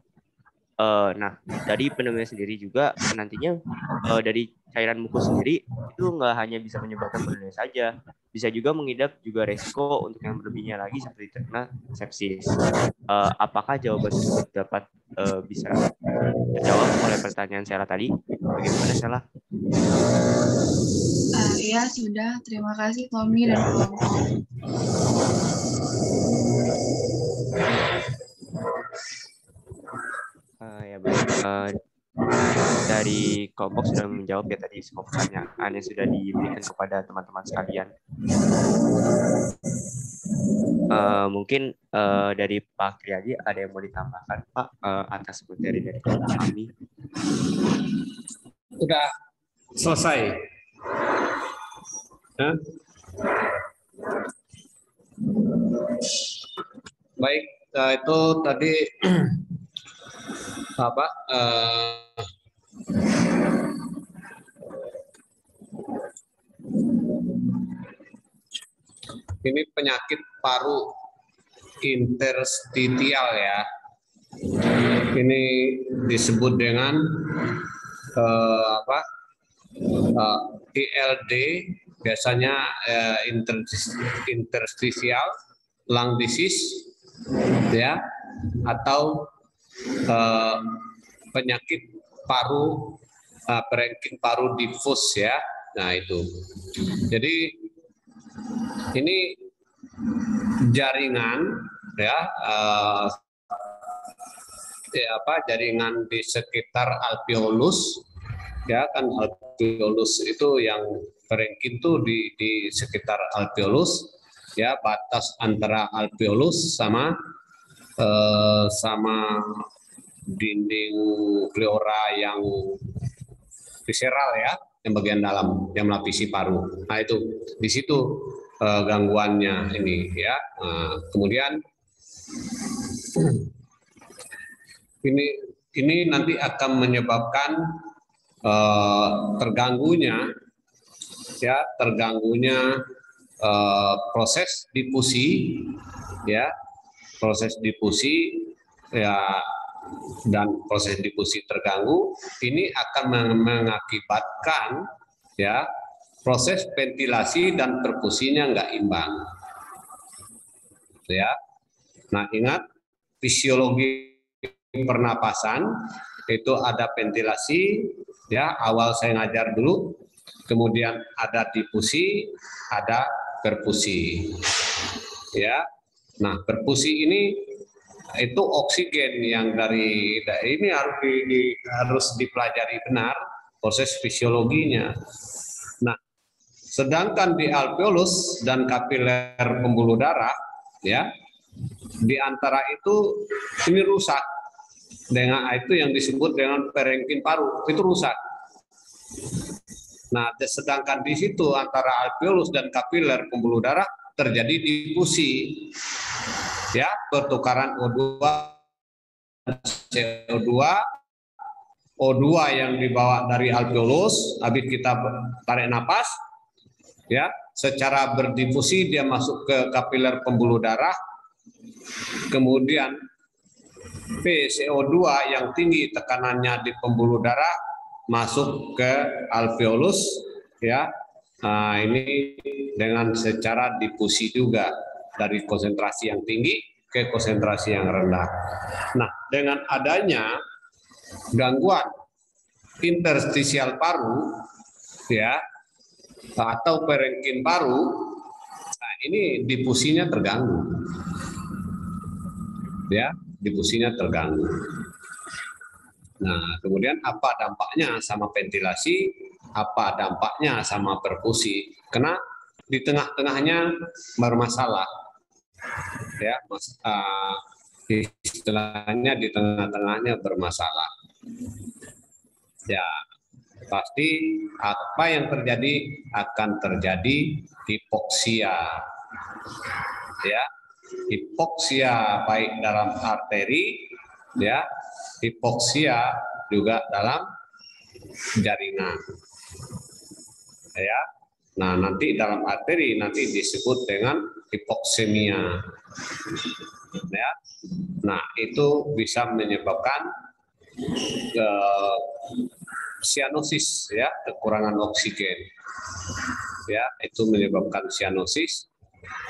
Nah, dari pneumonia sendiri juga nantinya dari cairan mukus sendiri itu nggak hanya bisa menyebabkan pneumonia saja, bisa juga mengidap juga resiko untuk yang berlebihnya lagi seperti terkena sepsis. Apakah jawaban tersebut dapat bisa terjawab oleh pertanyaan Sheila tadi? Bagaimana Sheila? Iya, sudah. Terima kasih Tommy dan kelompok. Ya baik, dari kelompok sudah menjawab ya tadi semua pertanyaan yang sudah diberikan kepada teman-teman sekalian. Mungkin dari Pak Kriyadi ada yang mau ditambahkan Pak atas materi dari kelompok kami? Sudah selesai. Baik, itu tadi apa? Ini penyakit paru interstitial ya. Ini disebut dengan ILD, biasanya interstitial lung disease ya, atau penyakit paru parenkim paru difus ya. Nah itu. Jadi ini jaringan ya, jaringan di sekitar alveolus ya, kan alveolus itu yang parenkim itu di sekitar alveolus ya, batas antara alveolus sama dinding pleura yang visceral ya, yang bagian dalam yang melapisi paru. Nah itu di situ gangguannya ini ya. Kemudian ini nanti akan menyebabkan terganggunya proses difusi ya, dan proses difusi terganggu ini akan mengakibatkan ya proses ventilasi dan perfusinya nggak imbang ya. Nah ingat fisiologi pernapasan itu ada ventilasi ya, awal saya ngajar dulu, kemudian ada difusi, ada perfusi ya. Nah perfusi ini itu oksigen yang dari ini harus dipelajari benar proses fisiologinya. Nah, sedangkan di alveolus dan kapiler pembuluh darah ya, di antara itu ini rusak dengan itu yang disebut dengan parenkim paru, itu rusak. Nah, sedangkan di situ antara alveolus dan kapiler pembuluh darah terjadi difusi. Ya, pertukaran O2 CO2, O2 yang dibawa dari alveolus, habis kita tarik napas, ya, secara berdifusi dia masuk ke kapiler pembuluh darah, kemudian PCO2 yang tinggi tekanannya di pembuluh darah masuk ke alveolus, ya. Nah, ini dengan secara difusi juga dari konsentrasi yang tinggi ke konsentrasi yang rendah. Nah, dengan adanya gangguan interstisial paru ya atau parenkim paru, nah ini difusinya terganggu. Ya, difusinya terganggu. Nah, kemudian apa dampaknya sama ventilasi? Apa dampaknya sama perfusi? Karena di tengah-tengahnya bermasalah. Ya, istilahnya di tengah-tengahnya bermasalah. Ya, pasti apa yang terjadi akan terjadi hipoksia. Ya, hipoksia baik dalam arteri, ya, hipoksia juga dalam jaringan. Ya. Nah, nanti dalam arteri nanti disebut dengan hipoksemia. Ya. Nah, itu bisa menyebabkan sianosis, ya, kekurangan oksigen. Ya, itu menyebabkan sianosis.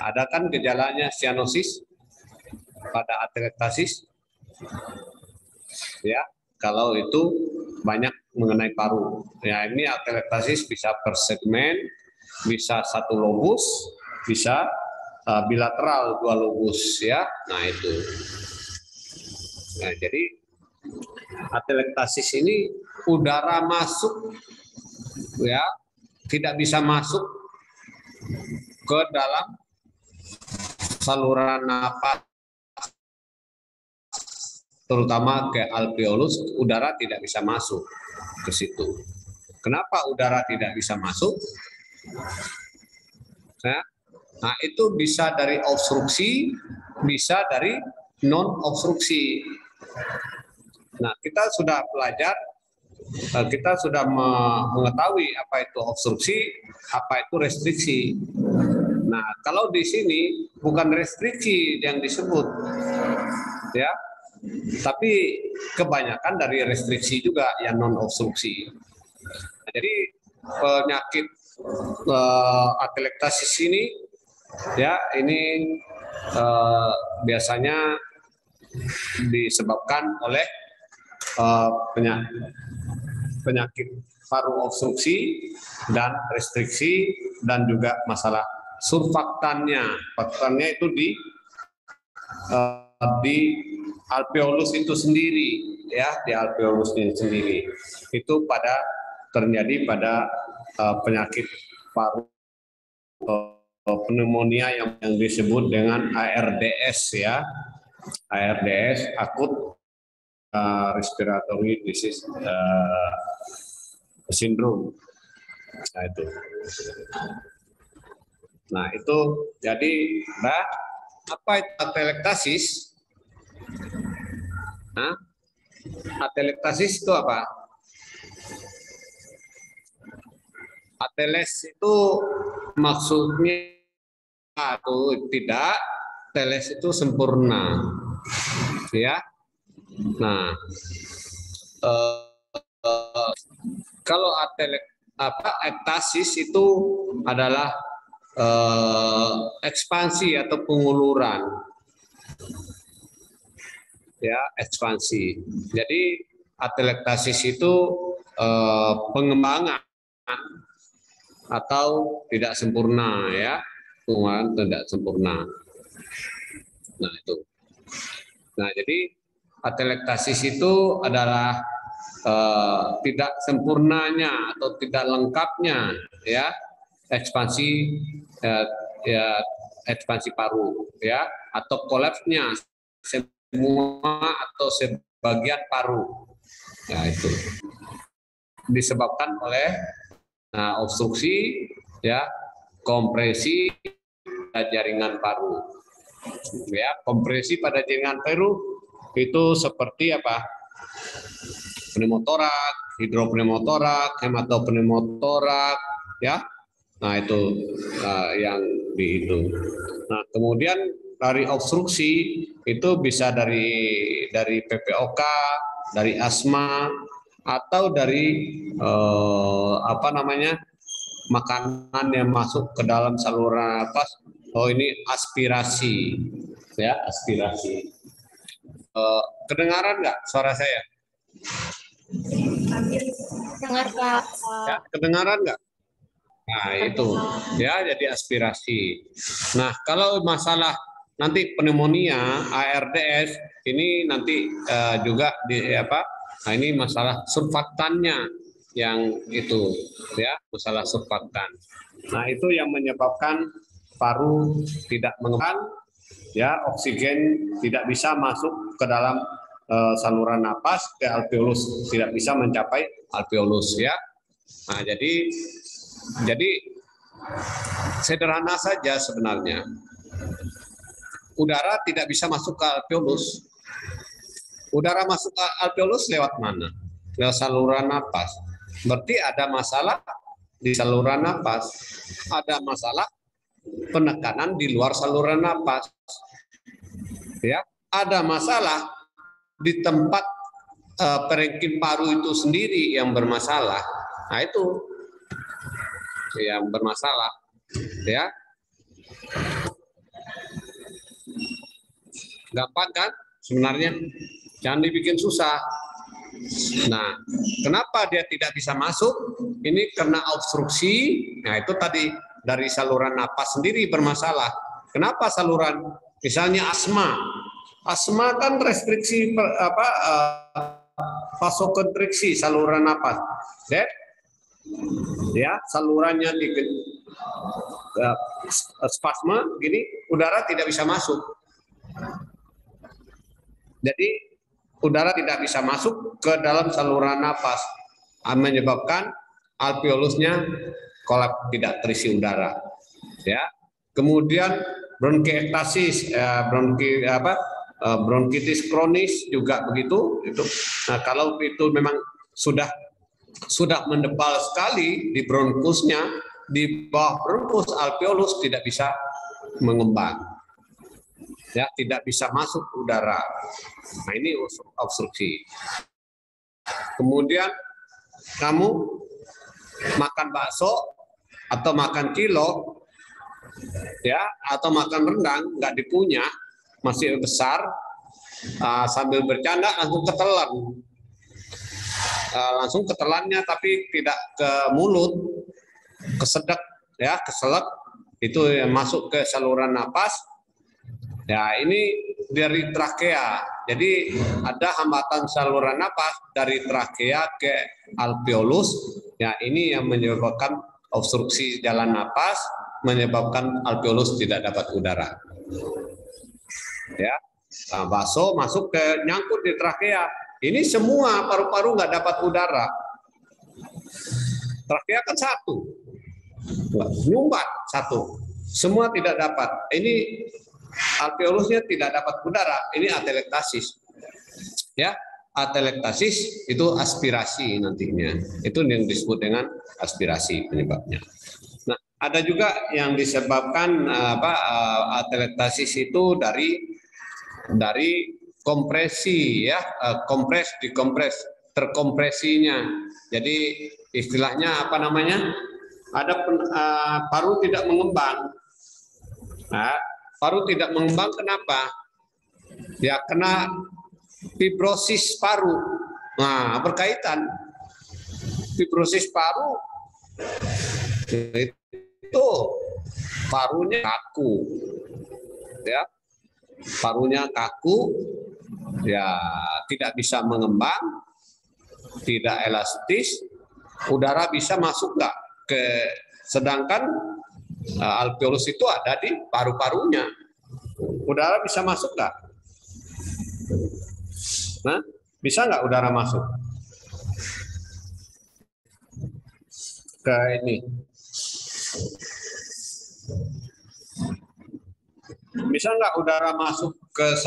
Ada kan gejalanya sianosis pada atelektasis? Ya, kalau itu banyak mengenai paru. Ya, ini atelektasis bisa per segmen, bisa satu lobus, bisa bilateral dua lobus, ya. Nah, itu. Nah, jadi atelektasis ini udara masuk, ya, tidak bisa masuk ke dalam saluran napas, terutama ke alveolus, udara tidak bisa masuk ke situ. Kenapa udara tidak bisa masuk? Nah, itu bisa dari obstruksi, bisa dari non obstruksi. Nah, kita sudah belajar, kita sudah mengetahui apa itu obstruksi, apa itu restriksi. Nah, kalau di sini bukan restriksi yang disebut, ya, tapi kebanyakan dari restriksi juga yang non obstruksi. Nah, jadi penyakit atelektasis ini, ya, ini biasanya disebabkan oleh penyakit paru obstruksi dan restriksi, dan juga masalah surfaktannya. Faktannya itu di alveolus itu sendiri, ya, di alveolusnya sendiri. Itu terjadi pada penyakit paru pneumonia yang disebut dengan ARDS, ya. ARDS, akut respiratory disease syndrome. Nah, itu. Nah, itu jadi, apa itu atelektasis? Nah, atelektasis itu apa? Ateles itu maksudnya atau tidak, teles itu sempurna, ya. Nah, kalau ektasis itu adalah ekspansi atau penguluran, ya, ekspansi. Jadi atelektasis itu pengembangan atau tidak sempurna, ya, pengembangan tidak sempurna. Nah, itu. Nah, jadi atelektasis itu adalah tidak sempurnanya atau tidak lengkapnya, ya, ekspansi, ya, ekspansi paru, ya, atau kolapsnya semua atau sebagian paru. Nah, itu disebabkan oleh obstruksi, ya, kompresi pada jaringan paru. Ya, kompresi pada jaringan paru itu seperti apa? Pneumotorak, hidropneumotorak, hematopneumotorak, ya. Nah, itu yang dihitung. Nah, kemudian dari obstruksi itu bisa dari PPOK, dari asma, atau dari makanan yang masuk ke dalam saluran nafas. Oh, ini aspirasi, ya, aspirasi. Kedengaran nggak suara saya? Dengar, Pak. Ya, kedengaran nggak? Nah, itu, ya, jadi aspirasi. Nah, kalau masalah nanti pneumonia, ARDS, ini nanti juga nah, ini masalah surfaktannya yang itu, ya, masalah surfaktan. Nah, itu yang menyebabkan paru tidak mengembang, ya, oksigen tidak bisa masuk ke dalam saluran napas, ke alveolus, tidak bisa mencapai alveolus, ya. Nah, jadi sederhana saja sebenarnya. Udara tidak bisa masuk ke alveolus. Udara masuk ke alveolus lewat mana? Lewat saluran napas. Berarti ada masalah di saluran napas. Ada masalah penekanan di luar saluran napas. Ya, ada masalah di tempat perengkin paru itu sendiri yang bermasalah. Nah, itu yang bermasalah, ya. Gampang kan sebenarnya? Jangan dibikin susah. Nah, kenapa dia tidak bisa masuk? Ini karena obstruksi. Nah, itu tadi dari saluran napas sendiri bermasalah. Kenapa saluran? Misalnya asma. Asma kan restriksi vasokonstriksi saluran napas. Ya, salurannya spasme gini, udara tidak bisa masuk. Jadi udara tidak bisa masuk ke dalam saluran napas, menyebabkan alveolusnya kolaps, tidak terisi udara. Ya. Kemudian bronkiektasis, bronkitis kronis juga begitu. Itu. Nah, kalau itu memang sudah mendebal sekali di bronkusnya, di bawah bronkus alveolus tidak bisa mengembang. Ya, tidak bisa masuk udara. Nah, ini obstruksi. Kemudian kamu makan bakso atau makan cilok, ya, atau makan rendang nggak dikunyah, masih besar, sambil bercanda langsung ketelan. Langsung ketelannya tapi tidak ke mulut, kesedek, ya, keselak, itu yang masuk ke saluran napas. Ya, ini dari trakea. Jadi ada hambatan saluran napas dari trakea ke alveolus. Ya, ini yang menyebabkan obstruksi jalan napas, menyebabkan alveolus tidak dapat udara. Ya, nah, bakso masuk ke nyangkut di trakea. Ini semua paru-paru nggak dapat udara. Trakea kan satu, nyumbat satu, semua tidak dapat. Ini alveolusnya tidak dapat udara, ini atelektasis. Ya, atelektasis itu aspirasi nantinya. Itu yang disebut dengan aspirasi penyebabnya. Nah, ada juga yang disebabkan atelektasis itu dari kompresi, ya, kompres, dikompres, terkompresinya. Jadi istilahnya apa namanya? Ada paru tidak mengembang. Nah, paru tidak mengembang kenapa? Ya, kena fibrosis paru. Nah, berkaitan. Fibrosis paru itu parunya kaku. Ya. Parunya kaku, ya, tidak bisa mengembang, tidak elastis. Udara bisa masuk nggak ke, sedangkan alveolus itu ada di paru-parunya. Udara bisa masuk nggak? Nah, bisa nggak udara masuk ke ini? Bisa nggak udara masuk ke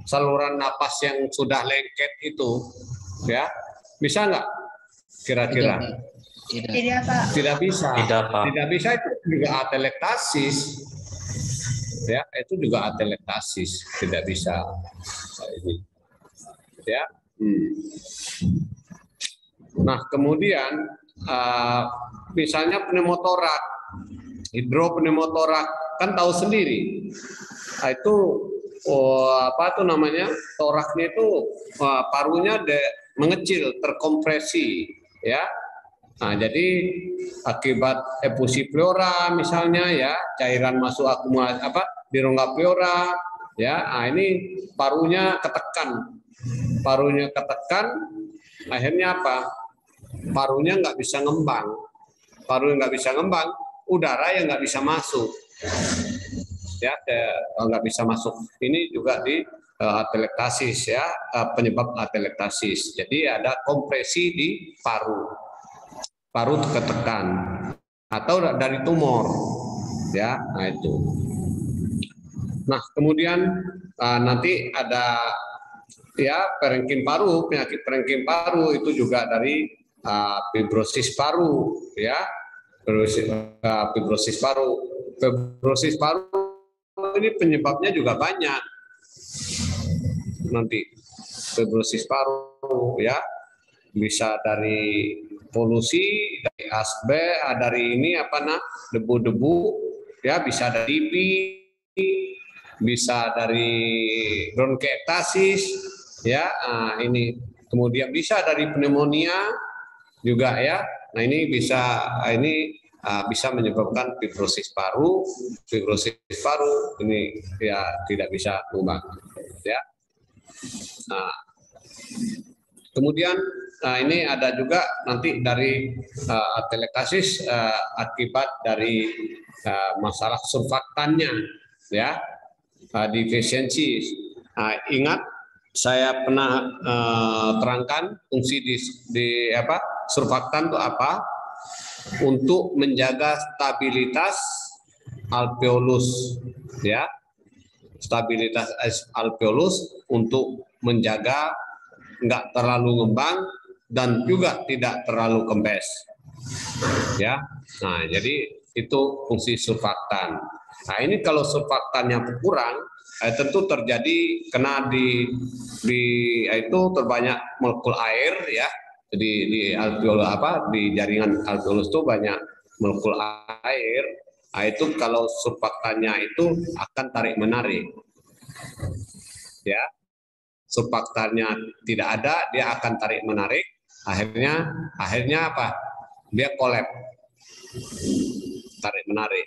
saluran napas yang sudah lengket itu? Ya, bisa nggak? Kira-kira? Tidak bisa. Tidak bisa, itu juga atelektasis. Ya, itu juga atelektasis, tidak bisa. Ini. Ya. Nah, kemudian misalnya pneumotorak, hidropneumotorak, kan tahu sendiri. Nah, itu apa tuh namanya? Toraknya itu parunya mengecil, terkompresi, ya. Nah, jadi akibat efusi pleura misalnya, ya, cairan masuk akumulasi di rongga pleura, ya. Nah, ini parunya ketekan. Parunya ketekan, akhirnya apa? Parunya nggak bisa ngembang. Paru nggak bisa ngembang, udara yang nggak bisa masuk. Ya, nggak bisa masuk. Ini juga atelektasis ya, penyebab atelektasis. Jadi ada kompresi di paru ketekan atau dari tumor ya. Nah itu. Nah kemudian nanti ada ya perengkin paru, penyakit perengkin paru itu juga dari fibrosis paru ya, fibrosis paru. Fibrosis paru ini penyebabnya juga banyak. Nanti fibrosis paru ya, bisa dari polusi, dari asbes, dari ini debu-debu ya, bisa dari TB, bisa dari bronkiektasis ya. Ini kemudian bisa dari pneumonia juga ya. Nah ini bisa menyebabkan fibrosis paru. Fibrosis paru ini ya tidak bisa berubah ya. Nah, kemudian ini ada juga nanti dari atelektasis akibat dari masalah surfaktannya ya, defisiensi. Ingat saya pernah terangkan fungsi di surfaktan itu apa? Untuk menjaga stabilitas alveolus ya, stabilitas alveolus, untuk menjaga nggak terlalu ngembang dan juga tidak terlalu kempes ya. Nah jadi itu fungsi surfaktan. Nah ini kalau surfaktannya berkurang, tentu terjadi kena di itu terbanyak molekul air ya. Di alveolus di jaringan alveolus itu banyak molekul air. Nah, itu kalau surfaktannya itu akan tarik menarik ya. Surfaktannya tidak ada, dia akan tarik menarik, akhirnya apa? Dia kolap, tarik menarik.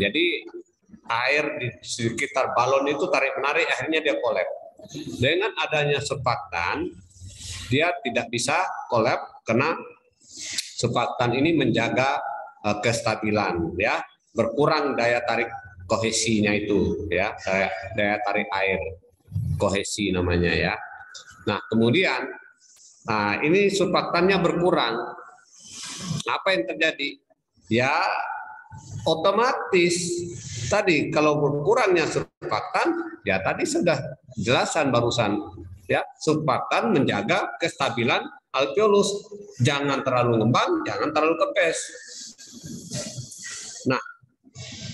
Jadi air di sekitar balon itu tarik menarik, akhirnya dia kolap. Dengan adanya surfaktan, dia tidak bisa kolap karena surfaktan ini menjaga kestabilan ya, berkurang daya tarik kohesinya itu ya, daya tarik air, kohesi namanya ya. Nah kemudian ini surfaktannya berkurang, apa yang terjadi ya? Otomatis tadi kalau berkurangnya surfaktan ya, tadi sudah jelasan barusan ya, surfaktan menjaga kestabilan alveolus, jangan terlalu ngembang, jangan terlalu kempes. Nah,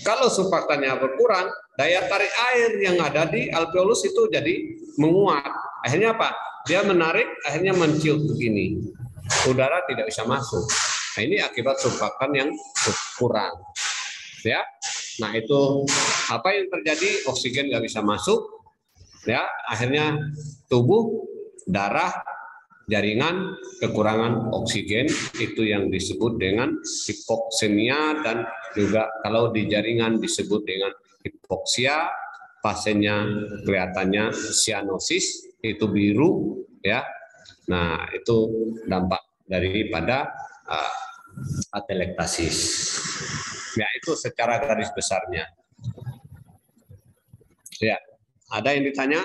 kalau surfaktannya berkurang, daya tarik air yang ada di alveolus itu jadi menguat. Akhirnya apa? Dia menarik, akhirnya menciut begini. Udara tidak bisa masuk. Nah, ini akibat surfaktan yang kurang. Ya. Nah, itu apa yang terjadi? Oksigen nggak bisa masuk. Ya, akhirnya tubuh, darah, jaringan kekurangan oksigen, itu yang disebut dengan hipoksemia, dan juga kalau di jaringan disebut dengan hipoksia. Pasiennya kelihatannya sianosis, itu biru ya. Nah, itu dampak daripada atelektasis. Ya, itu secara garis besarnya. Ya, ada yang ditanya?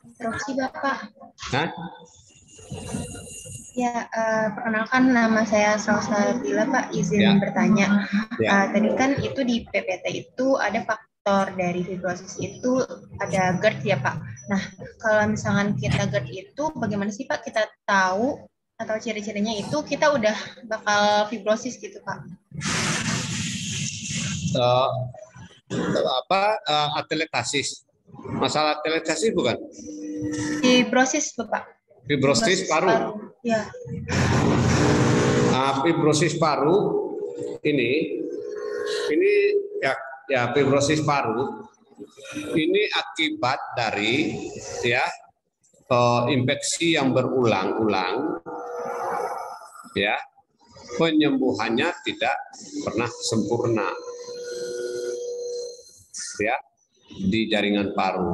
Interupsi Bapak. Hah? Ya, perkenalkan nama saya Salsabila Pak, izin Ya. bertanya. Ya. Tadi kan itu di PPT itu ada faktor dari fibrosis itu ada GERD ya Pak. Nah, kalau misalkan kita GERD itu bagaimana sih Pak kita tahu atau ciri-cirinya itu kita udah bakal fibrosis gitu Pak? Atelektasis. Masalah atelektasis bukan? Fibrosis Bapak. Fibrosis paru. Ya. Fibrosis paru ini ya fibrosis paru ini akibat dari ya infeksi yang berulang-ulang ya, penyembuhannya tidak pernah sempurna ya di jaringan paru.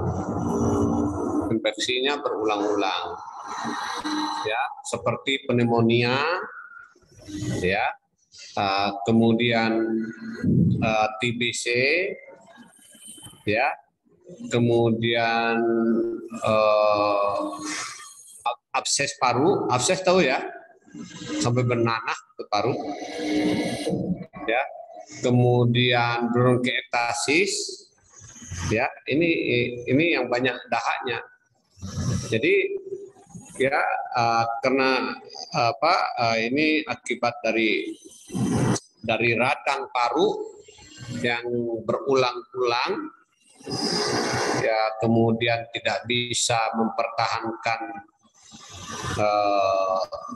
Infeksinya berulang-ulang ya, seperti pneumonia ya, kemudian TBC, ya, kemudian abses paru, abses tahu ya, sampai bernanah ke paru, ya, kemudian bronkiektasis, ya, ini yang banyak dahaknya. Jadi ya karena ini akibat dari radang paru yang berulang-ulang, ya, kemudian tidak bisa mempertahankan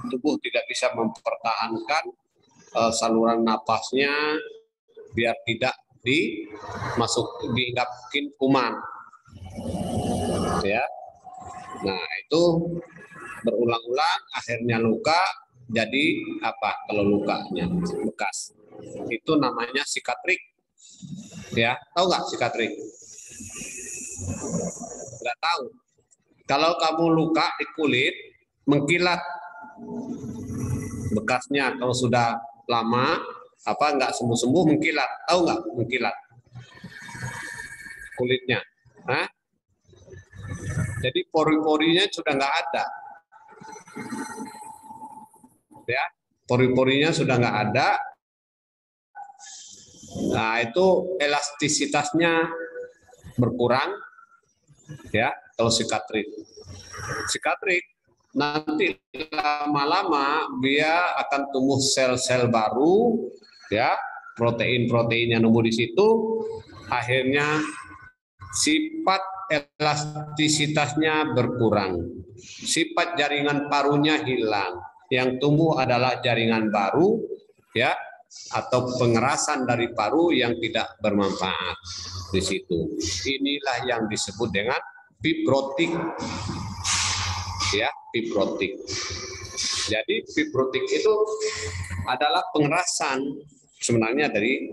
tubuh tidak bisa mempertahankan saluran napasnya biar tidak diinggapin kuman, ya. Nah, itu berulang-ulang akhirnya luka. Jadi apa kalau lukanya bekas? Itu namanya sikatrik. Ya, tahu nggak sikatrik? Nggak tahu. Kalau kamu luka di kulit, mengkilat bekasnya. Kalau sudah lama nggak sembuh-sembuh, mengkilat. Tahu nggak mengkilat kulitnya? Hah? Jadi pori-porinya sudah nggak ada. Ya, pori-porinya sudah nggak ada. Nah, itu elastisitasnya berkurang, ya, kalau sikatrik. Sikatrik nanti lama-lama dia akan tumbuh sel-sel baru, ya, protein-proteinnya nemu di situ, akhirnya sifat elastisitasnya berkurang, sifat jaringan parunya hilang, yang tumbuh adalah jaringan baru, ya, atau pengerasan dari paru yang tidak bermanfaat di situ. Inilah yang disebut dengan fibrotik, ya, fibrotik. Jadi fibrotik itu adalah pengerasan sebenarnya dari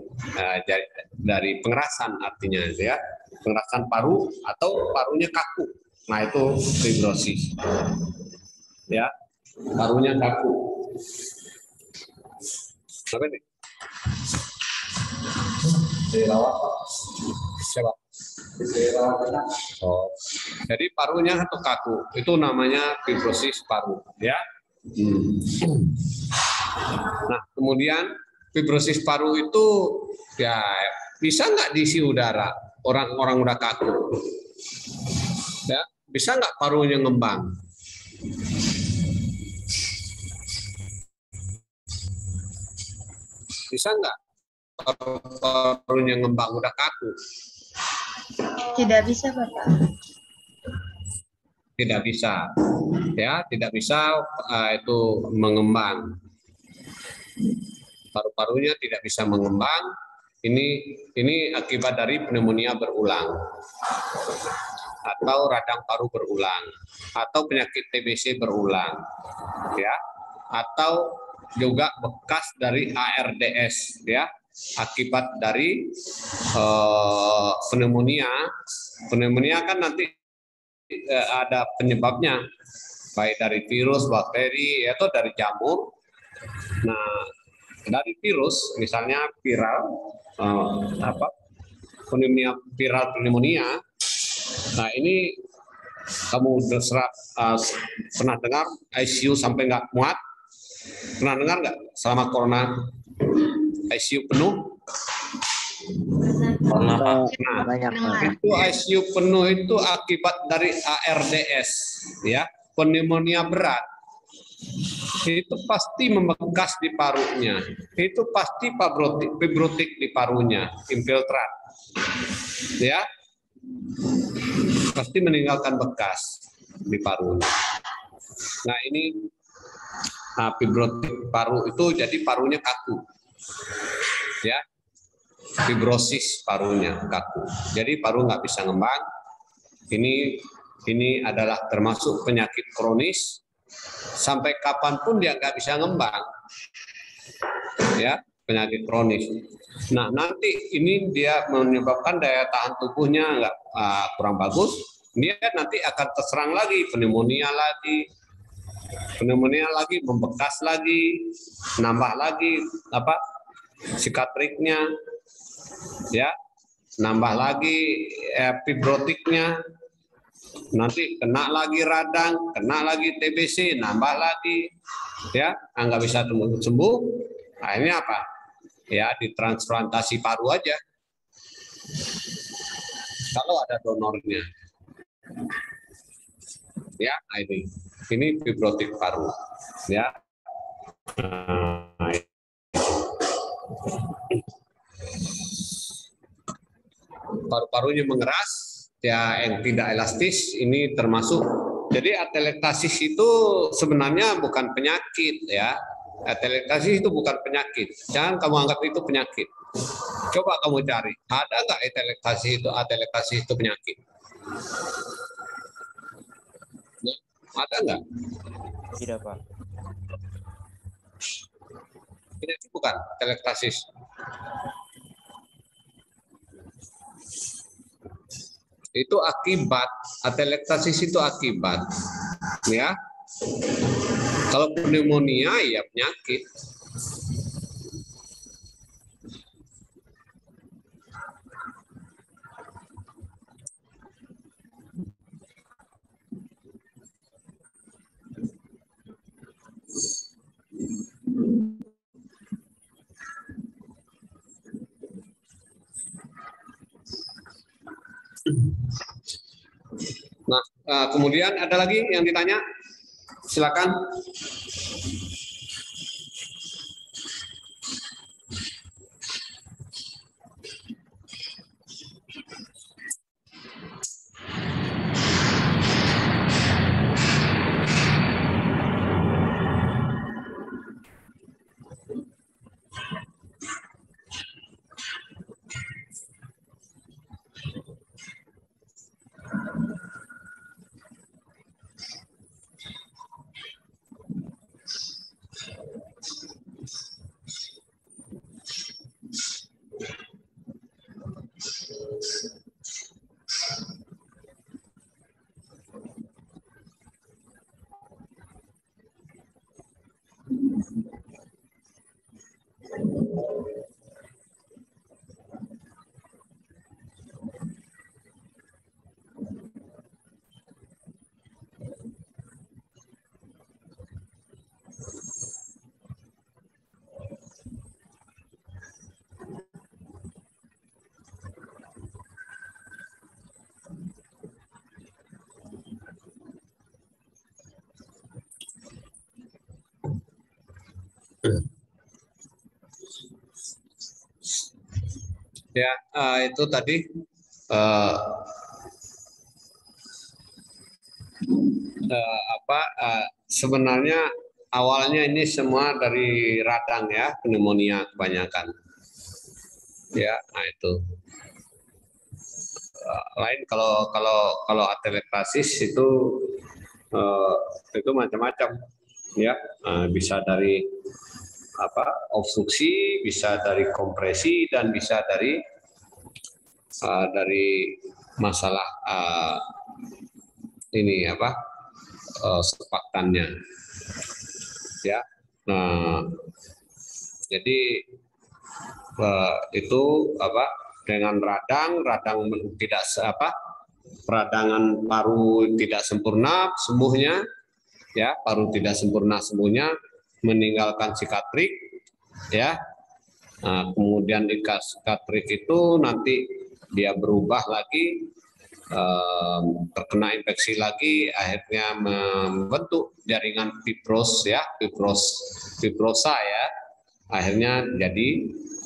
pengerasan, artinya, ya, pengerasan paru atau parunya kaku. Nah, itu fibrosis, ya, parunya kaku. Apa ini? Siapa? Oh, jadi parunya atau kaku itu namanya fibrosis paru, ya. Nah, kemudian fibrosis paru itu, ya, bisa nggak diisi udara? Orang udah kaku, ya, bisa nggak parunya ngembang? Bisa nggak parunya ngembang udah kaku? Tidak bisa, Bapak. Tidak bisa, ya, tidak bisa itu mengembang. Paru-parunya tidak bisa mengembang. Ini akibat dari pneumonia berulang, atau radang paru berulang, atau penyakit TBC berulang, ya, atau juga bekas dari ARDS, ya, akibat dari pneumonia. Pneumonia kan nanti ada penyebabnya, baik dari virus, bakteri, atau dari jamur. Nah, dari virus, misalnya viral, viral pneumonia. Nah, ini kamu pernah dengar ICU sampai nggak muat? Pernah dengar nggak selama corona ICU penuh? Nah, itu ICU penuh itu akibat dari ARDS, ya, pneumonia berat. Itu pasti membekas di parunya. Itu pasti fibrotik di parunya, infiltrat, ya, pasti meninggalkan bekas di parunya. Nah, ini fibrotik paru itu jadi parunya kaku, ya, fibrosis parunya kaku. Jadi paru nggak bisa ngembang. Ini adalah termasuk penyakit kronis. Sampai kapanpun dia nggak bisa ngembang, ya, penyakit kronis. Nah, nanti ini dia menyebabkan daya tahan tubuhnya kurang bagus. Dia nanti akan terserang lagi, pneumonia lagi, Pneumonia lagi, membekas lagi, nambah lagi apa sikatriknya, ya, nambah lagi fibrotiknya, nanti kena lagi radang, kena lagi TBC, nambah lagi, ya, nggak bisa sembuh. Akhirnya apa? Ya, ditransplantasi paru aja. Kalau ada donornya, ya, ini fibrotik paru, ya. Paru-parunya mengeras, ya, yang tidak elastis, ini termasuk. Jadi atelektasis itu sebenarnya bukan penyakit, ya. Atelektasis itu bukan penyakit. Jangan kamu anggap itu penyakit. Coba kamu cari, ada nggak atelektasis itu penyakit? Ada nggak? Tidak, Pak. Penyakit bukan atelektasis. Itu akibat, atelektasis itu akibat, ya. Kalau pneumonia ya penyakit. Nah, kemudian ada lagi yang ditanya? Silakan. Ya, itu tadi sebenarnya awalnya ini semua dari radang, ya, pneumonia kebanyakan. Ya, nah itu. Lain kalau atelektasis itu macam-macam, ya. Bisa dari obstruksi, bisa dari kompresi, dan bisa dari masalah ini surfaktannya, ya. Nah, jadi itu dengan radang tidak peradangan paru tidak sempurna sembuhnya, ya, paru tidak sempurna sembuhnya, meninggalkan sikatrik, ya. Nah, kemudian di sikatrik itu nanti dia berubah lagi, terkena infeksi lagi, akhirnya membentuk jaringan fibrosa, ya, akhirnya jadi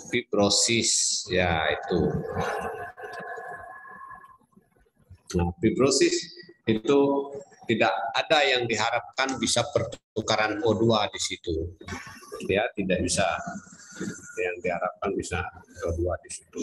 fibrosis, ya, itu. Nah, fibrosis itu tidak ada yang diharapkan bisa pertukaran O2 di situ, ya, tidak bisa. Yang diharapkan bisa O2 di situ.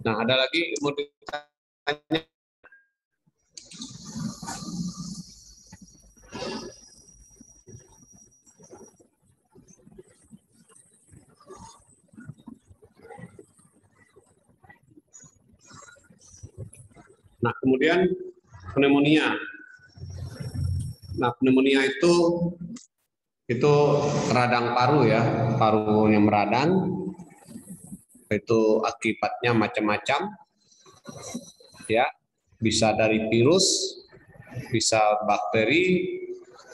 Nah, ada lagi mau ditanya? Nah, kemudian pneumonia. Nah, pneumonia itu radang paru ya, parunya meradang. Itu akibatnya macam-macam. Ya, bisa dari virus, bisa bakteri,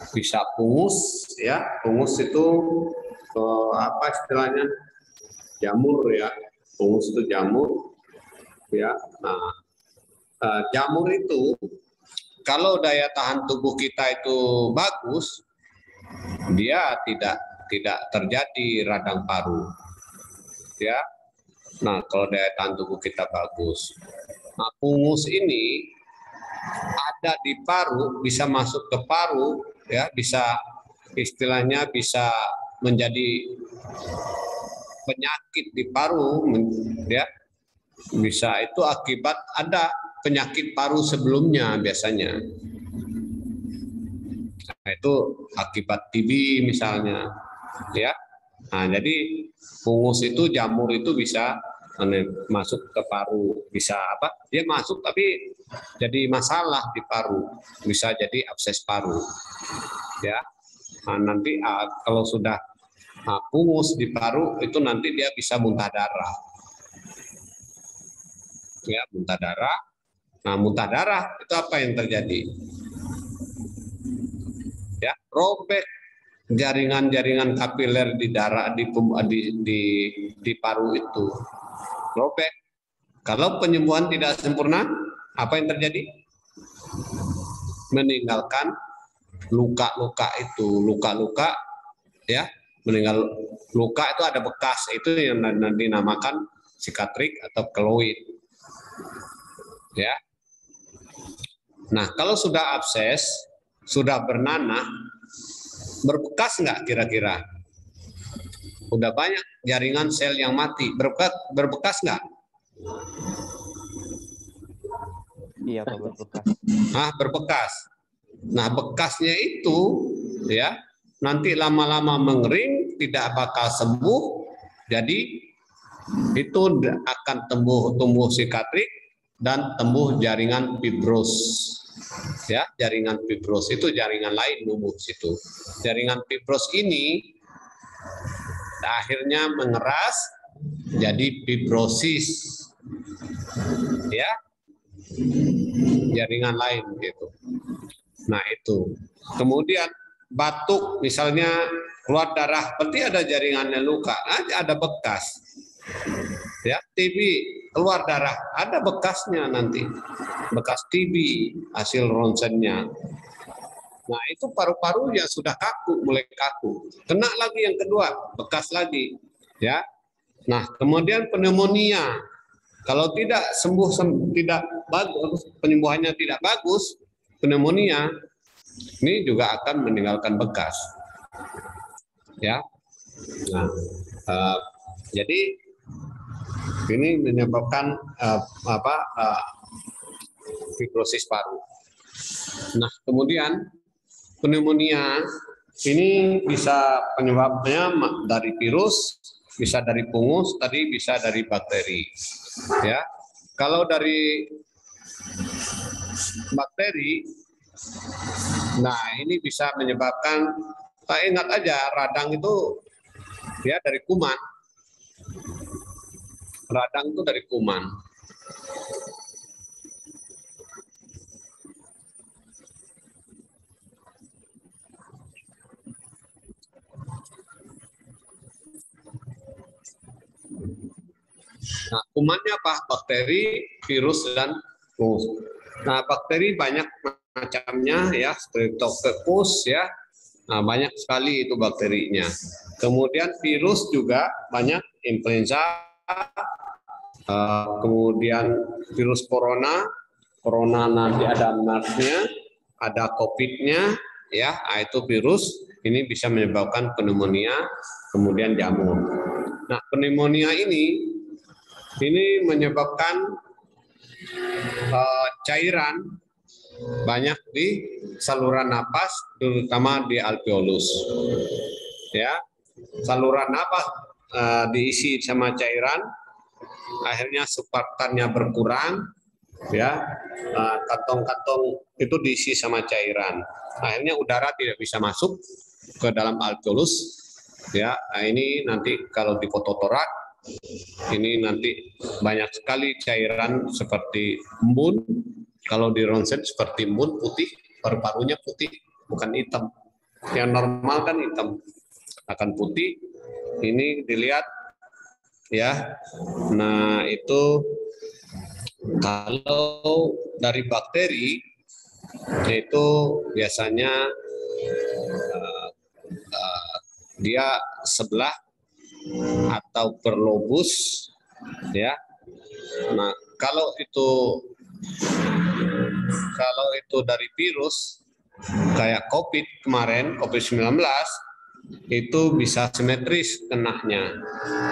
bisa fungus ya. Fungus itu apa istilahnya? Jamur ya. Fungus itu jamur ya. Nah, jamur itu kalau daya tahan tubuh kita itu bagus, dia tidak terjadi radang paru. Ya. Nah, kalau daya tahan tubuh kita bagus. Nah, fungus ini ada di paru, bisa masuk ke paru, ya, bisa istilahnya bisa menjadi penyakit di paru, ya, bisa itu akibat ada penyakit paru sebelumnya biasanya. Nah, itu akibat TB misalnya, ya. Nah, jadi fungus itu, jamur itu bisa masuk ke paru, bisa apa? Dia masuk tapi jadi masalah di paru, bisa jadi abses paru, ya. Nah, nanti kalau sudah fungus di paru itu nanti dia bisa muntah darah, ya, muntah darah. Nah, muntah darah itu apa yang terjadi? Ya, robek jaringan-jaringan kapiler di darah di paru itu, robek. Kalau penyembuhan tidak sempurna, apa yang terjadi? Meninggalkan luka-luka itu, luka-luka, ya, meninggal luka itu ada bekas, itu yang dinamakan sikatrik atau keloid, ya. Nah, kalau sudah abses, sudah bernanah, berbekas nggak kira-kira? Udah banyak jaringan sel yang mati, berbekas nggak? Iya, Pak, berbekas. Berbekas. Nah, bekasnya itu, ya, nanti lama-lama mengering, tidak bakal sembuh, jadi itu akan tumbuh sikatrik dan tumbuh jaringan fibros. Ya, jaringan fibros itu jaringan lain numbuh situ. Jaringan fibros ini akhirnya mengeras jadi fibrosis. Ya. Jaringan lain gitu. Nah, itu. Kemudian batuk misalnya keluar darah, berarti ada jaringannya luka, ada bekas. Ya, TB keluar darah, ada bekasnya nanti. Bekas TB hasil ronsennya. Nah, itu paru-parunya sudah kaku, mulai kaku. Kena lagi yang kedua, bekas lagi. Ya. Nah, kemudian pneumonia. Kalau tidak sembuh, tidak bagus, penyembuhannya tidak bagus, pneumonia ini juga akan meninggalkan bekas. Ya. Nah, jadi ini menyebabkan fibrosis paru. Nah, kemudian pneumonia ini bisa penyebabnya dari virus, bisa dari fungus, tadi bisa dari bakteri. Ya, kalau dari bakteri, nah ini bisa menyebabkan, ingat aja radang itu ya dari kuman. Radang itu dari kuman. Nah, kumannya apa? Bakteri, virus, dan fungus. Nah, bakteri banyak macamnya ya, Streptococcus ya. Nah, banyak sekali itu bakterinya. Kemudian virus juga banyak, influenza, kemudian virus corona nanti ada MERS-nya, ada COVID-nya, ya, itu virus ini bisa menyebabkan pneumonia, kemudian jamur. Nah, pneumonia ini menyebabkan cairan banyak di saluran napas, terutama di alveolus. Ya, saluran napas diisi sama cairan, akhirnya surfaktannya berkurang, ya, kantong-kantong itu diisi sama cairan. Akhirnya udara tidak bisa masuk ke dalam alveolus. Ya, nah ini nanti kalau di fototorak ini nanti banyak sekali cairan seperti embun. Kalau di ronsen seperti embun putih, paru-parunya putih, bukan hitam. Yang normal kan hitam, akan putih. Ini dilihat ya. Nah, itu kalau dari bakteri itu biasanya dia sebelah atau berlobus ya. Nah, kalau itu dari virus kayak COVID kemarin, COVID-19 itu bisa simetris kenanya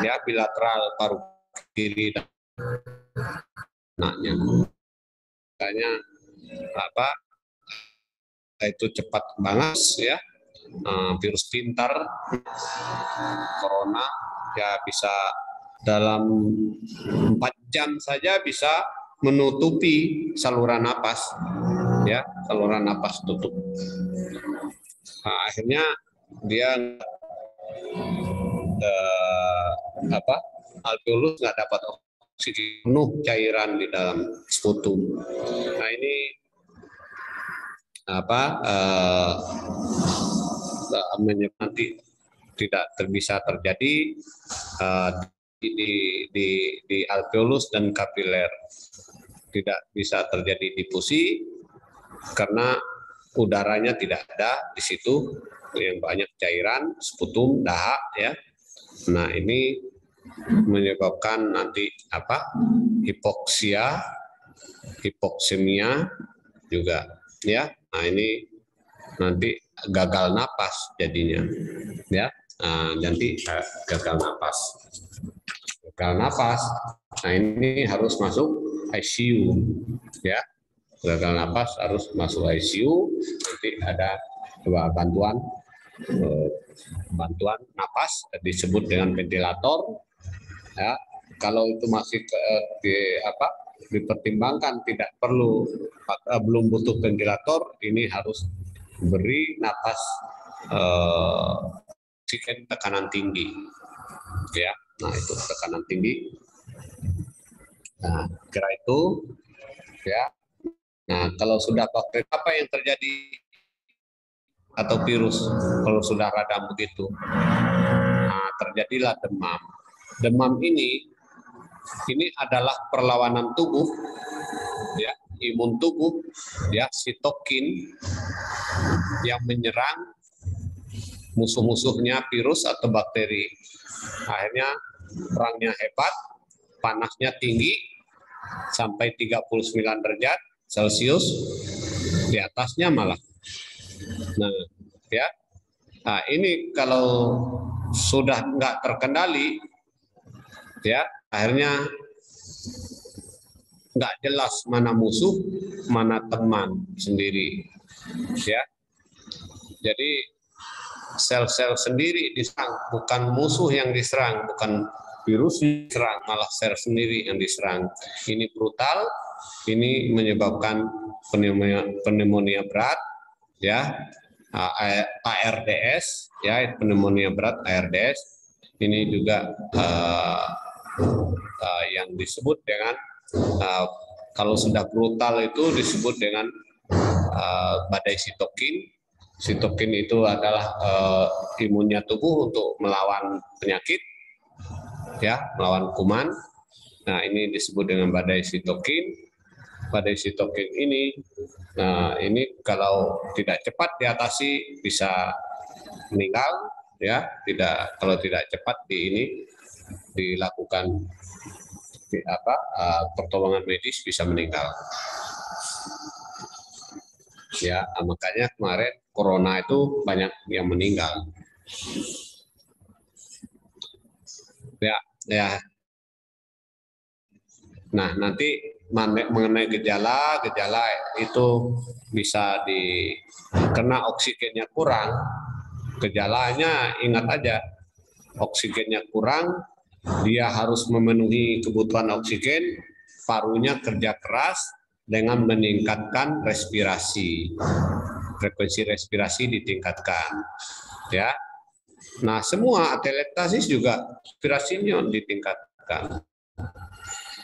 ya, bilateral paru kiri dan kenanya. Makanya apa? Itu cepat banget ya. Virus pintar corona ya bisa dalam 4 jam saja bisa menutupi saluran napas ya, saluran napas tutup. Nah, akhirnya dia alveolus nggak dapat oksigen penuh cairan di dalam sputum. Nah, ini nanti tidak bisa terjadi di alveolus dan kapiler, tidak bisa terjadi difusi karena udaranya tidak ada di situ, yang banyak cairan, sputum, dahak ya. Nah, ini menyebabkan nanti hipoksia, hipoksemia juga ya. Nah, ini nanti gagal napas jadinya ya. Nah, nanti gagal napas. Nah, ini harus masuk ICU ya. Gagal napas harus masuk ICU. Nanti ada bantuan napas disebut dengan ventilator ya. Kalau itu masih dipertimbangkan tidak perlu, belum butuh ventilator, ini harus beri napas oksigen tekanan tinggi ya. Nah, itu tekanan tinggi. Nah, kira itu ya. Nah, kalau sudah bakteri, apa yang terjadi atau virus kalau sudah rada begitu? Nah, terjadilah demam. Demam ini adalah perlawanan tubuh ya, imun tubuh ya, sitokin yang menyerang musuh-musuhnya virus atau bakteri. Akhirnya perangnya hebat, panasnya tinggi sampai 39 derajat Celcius, di atasnya malah. Nah, ya. Nah, ini kalau sudah nggak terkendali ya, akhirnya nggak jelas mana musuh, mana teman sendiri ya. Jadi sel-sel sendiri diserang, bukan musuh yang diserang, bukan virus diserang, malah sel sendiri yang diserang. Ini brutal, ini menyebabkan pneumonia berat ya, ARDS ya, pneumonia berat ARDS. Ini juga yang disebut dengan kalau sudah brutal itu disebut dengan badai sitokin. Sitokin itu adalah imunnya tubuh untuk melawan penyakit, ya, melawan kuman. Nah, ini disebut dengan badai sitokin. Badai sitokin ini kalau tidak cepat diatasi bisa meninggal, ya. Kalau tidak cepat dilakukan pertolongan medis bisa meninggal. Ya, makanya kemarin corona itu banyak yang meninggal. Ya. Nah, nanti mengenai gejala itu bisa karena oksigennya kurang. Gejalanya ingat aja, oksigennya kurang, dia harus memenuhi kebutuhan oksigen parunya kerja keras dengan meningkatkan respirasi. Frekuensi respirasi ditingkatkan. Ya. Nah, semua atelektasis juga respirasinya ditingkatkan.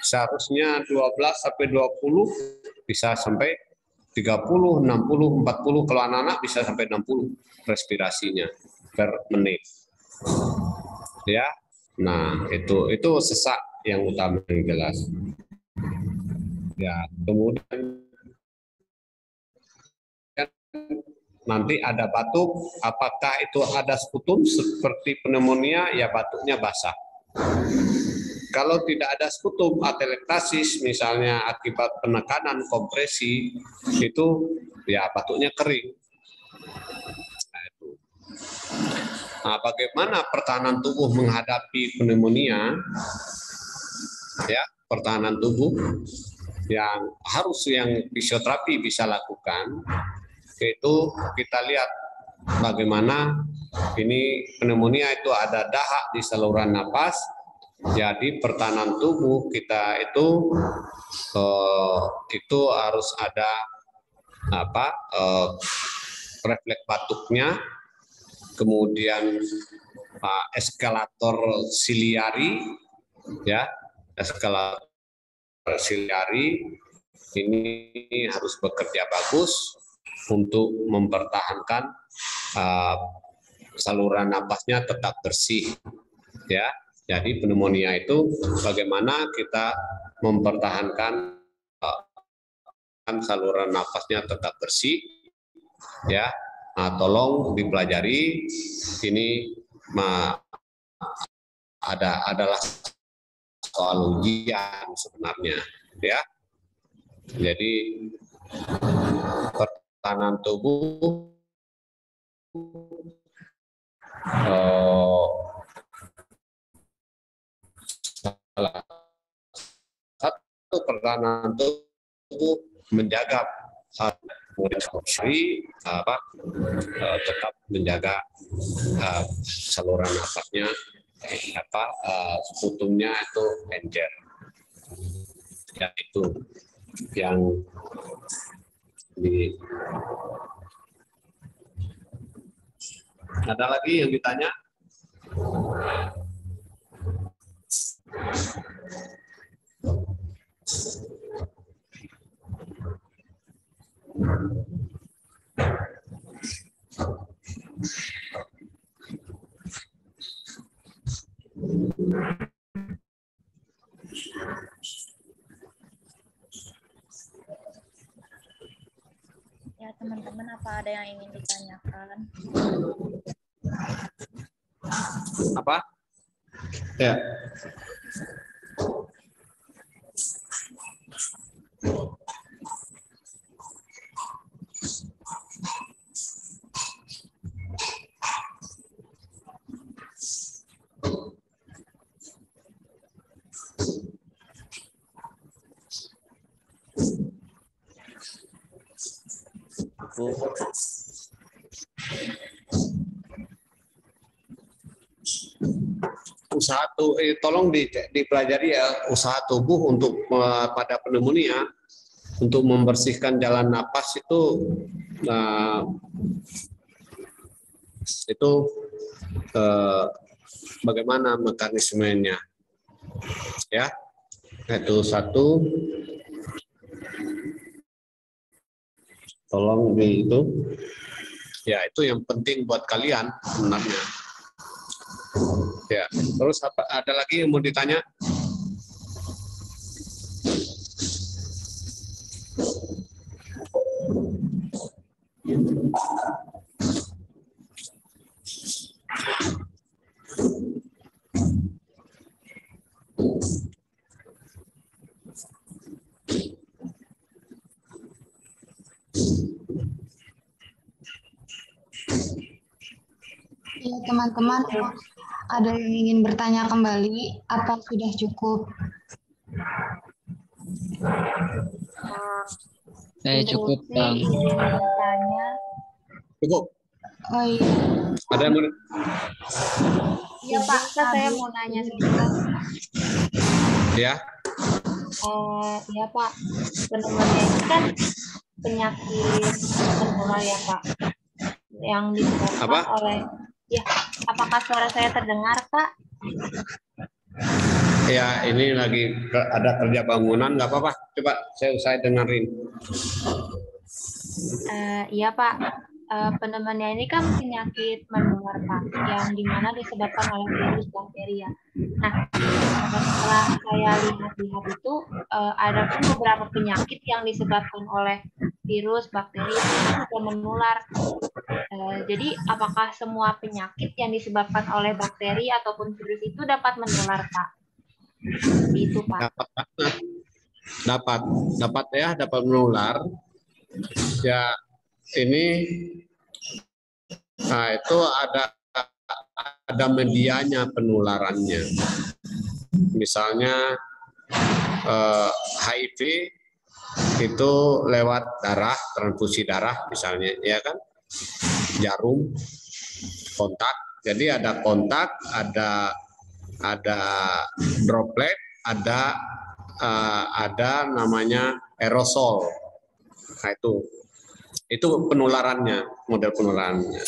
Seharusnya 12 sampai 20 bisa sampai 30, 60, 40, kalau anak-anak bisa sampai 60 respirasinya per menit. Ya. Nah, itu sesak yang utama yang jelas. Ya, kemudian nanti ada batuk, apakah itu ada sputum seperti pneumonia? Ya, batuknya basah. Kalau tidak ada sputum atelektasis, misalnya akibat penekanan kompresi, itu ya batuknya kering. Nah, itu. Nah, bagaimana pertahanan tubuh menghadapi pneumonia? Ya, pertahanan tubuh yang fisioterapi bisa lakukan, itu kita lihat bagaimana ini pneumonia itu ada dahak di saluran napas. Jadi pertahanan tubuh kita itu harus ada refleks batuknya, kemudian eskalator siliari, ya, eskalator siliari ini harus bekerja bagus untuk mempertahankan saluran napasnya tetap bersih, ya. Jadi pneumonia itu bagaimana kita mempertahankan saluran napasnya tetap bersih, ya. Nah, tolong dipelajari ini adalah soal ujian sebenarnya, ya. Jadi pertahanan tubuh salah satu pertahanan tubuh menjaga tetap menjaga saluran napasnya, sputumnya itu encer. Ya, itu yang ada lagi yang ditanya? Ya, teman-teman, apa ada yang ingin ditanyakan? Apa? Ya. Usaha tolong dipelajari ya, usaha tubuh untuk pada pneumonia untuk membersihkan jalan napas itu bagaimana mekanismenya, ya. Itu satu, tolong itu ya, itu yang penting buat kalian sebenarnya. Ya, terus ada lagi yang mau ditanya? Ya, teman-teman, ada yang ingin bertanya kembali? Apa sudah cukup? Cukup, Bang. Bertanya. Cukup. Oh iya. Ada yang mau? Iya Pak, saya mau nanya sedikit. Ya. Ya Pak, pneumonia ini kan penyakit menular ya Pak, yang disebabkan oleh, ya, apakah suara saya terdengar Pak? Ya, ini lagi ada kerja bangunan, nggak apa-apa. Coba saya dengerin. Iya Pak, pneumonia ini kan penyakit menular Pak, yang dimana disebabkan oleh virus bakteri ya. Nah, setelah saya lihat-lihat itu ada pun beberapa penyakit yang disebabkan oleh virus bakteri itu juga menular. Jadi apakah semua penyakit yang disebabkan oleh bakteri ataupun virus itu dapat menular Pak? Itu Pak. Dapat menular. Ya, ini nah itu ada medianya penularannya. Misalnya HIV itu lewat darah, transfusi darah misalnya, ya kan? Jarum, kontak. Jadi ada kontak, ada droplet, ada namanya aerosol. Nah, itu penularannya, model penularannya.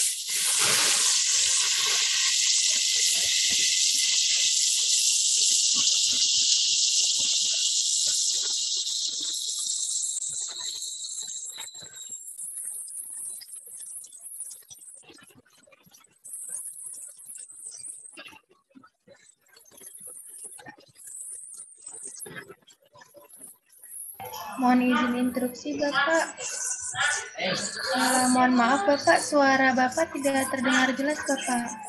Mohon izin interupsi Bapak. Mohon maaf Bapak, suara Bapak tidak terdengar jelas Bapak.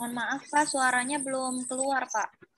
Mohon maaf Pak, suaranya belum keluar Pak.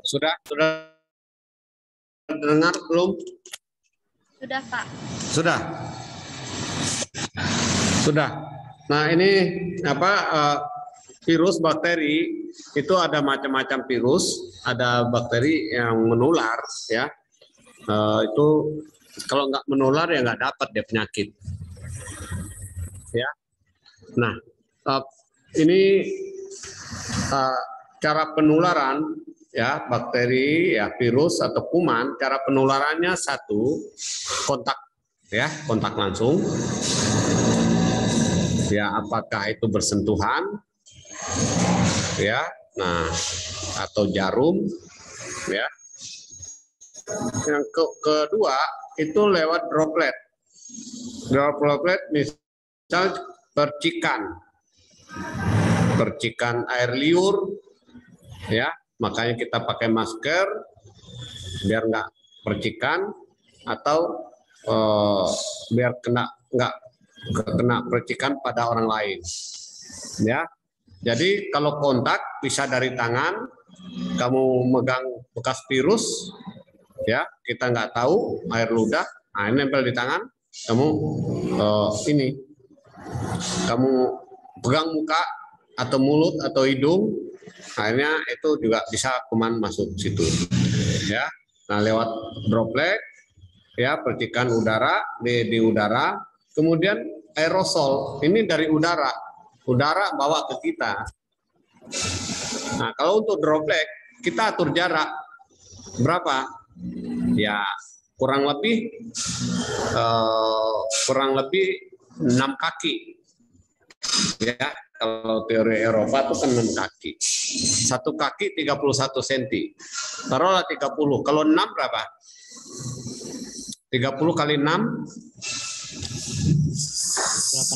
Sudah dengar belum? Sudah Pak. Sudah. Nah, ini virus bakteri itu ada macam-macam virus, ada bakteri yang menular ya. Itu kalau nggak menular ya nggak dapat dia penyakit. Ya. Nah, ini cara penularan ya bakteri ya virus atau kuman, cara penularannya satu kontak ya, kontak langsung ya, apakah itu bersentuhan ya, nah atau jarum ya. Yang kedua itu lewat droplet misal percikan air liur ya. Makanya kita pakai masker biar nggak percikan atau biar nggak kena percikan pada orang lain. Ya, jadi kalau kontak bisa dari tangan kamu megang bekas virus, ya kita nggak tahu air ludah, nah ini nempel di tangan, kamu kamu pegang muka atau mulut atau hidung, akhirnya itu juga bisa kuman masuk situ, ya. Nah lewat droplet, ya percikan udara di udara, kemudian aerosol ini dari udara bawa ke kita. Nah kalau untuk droplet kita atur jarak berapa? Ya kurang lebih 6 kaki. Ya kalau teori Eropa itu kan 6 kaki. 1 kaki 31 cm. Taruhlah 30. Kalau 6 berapa? 30 kali 6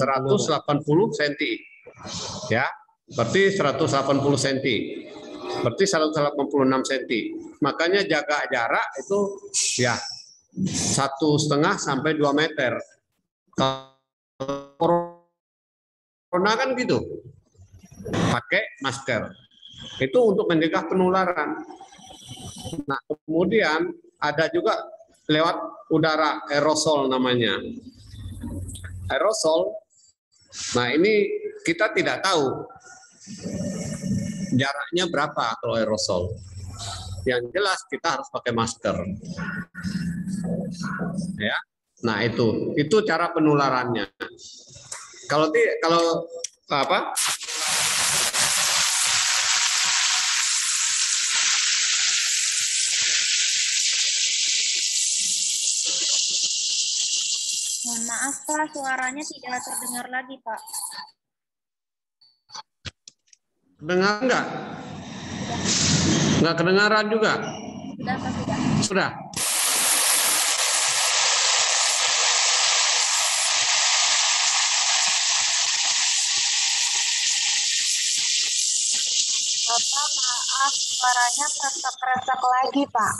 180 cm. Ya, berarti 180 cm. Berarti 186 cm. Makanya jaga jarak itu ya 1,5 sampai 2 meter. Corona kan gitu. Pakai masker. Itu untuk mencegah penularan. Nah, kemudian ada juga lewat udara aerosol namanya. Aerosol. Nah, ini kita tidak tahu jaraknya berapa kalau aerosol. Yang jelas kita harus pakai masker. Ya. Nah, itu cara penularannya. Kalau apa? Mohon maaf Pak, suaranya tidak terdengar lagi Pak. Dengar enggak? Enggak kedengaran juga? Sudah Pak, sudah. Sudah. Bapak, maaf, suaranya kresek-kresek lagi, Pak.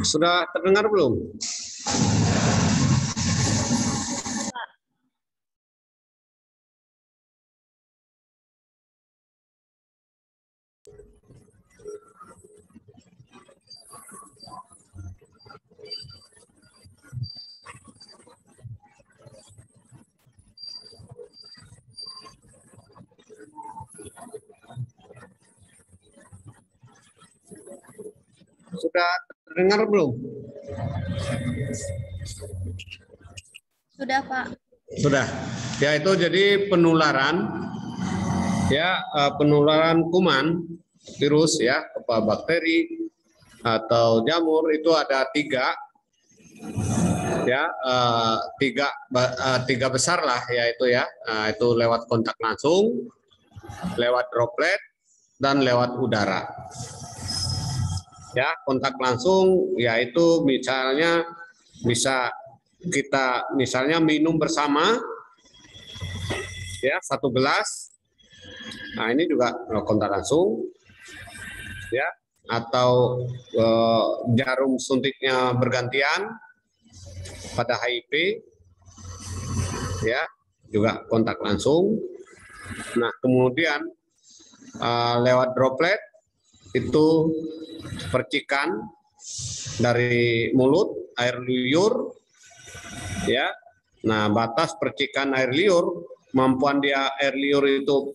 Sudah terdengar belum? Sudah terdengar belum? Sudah Pak. Sudah. Ya itu jadi penularan, ya penularan kuman, virus ya, apa bakteri atau jamur itu ada 3, ya 3 besar lah ya itu ya. Nah, itu lewat kontak langsung, lewat droplet dan lewat udara. Ya kontak langsung yaitu misalnya bisa kita misalnya minum bersama ya 1 gelas, nah ini juga kontak langsung ya, atau jarum suntiknya bergantian pada HIV ya, juga kontak langsung. Nah, kemudian lewat droplet itu percikan dari mulut, air liur, ya. Nah, batas percikan air liur, kemampuan dia air liur itu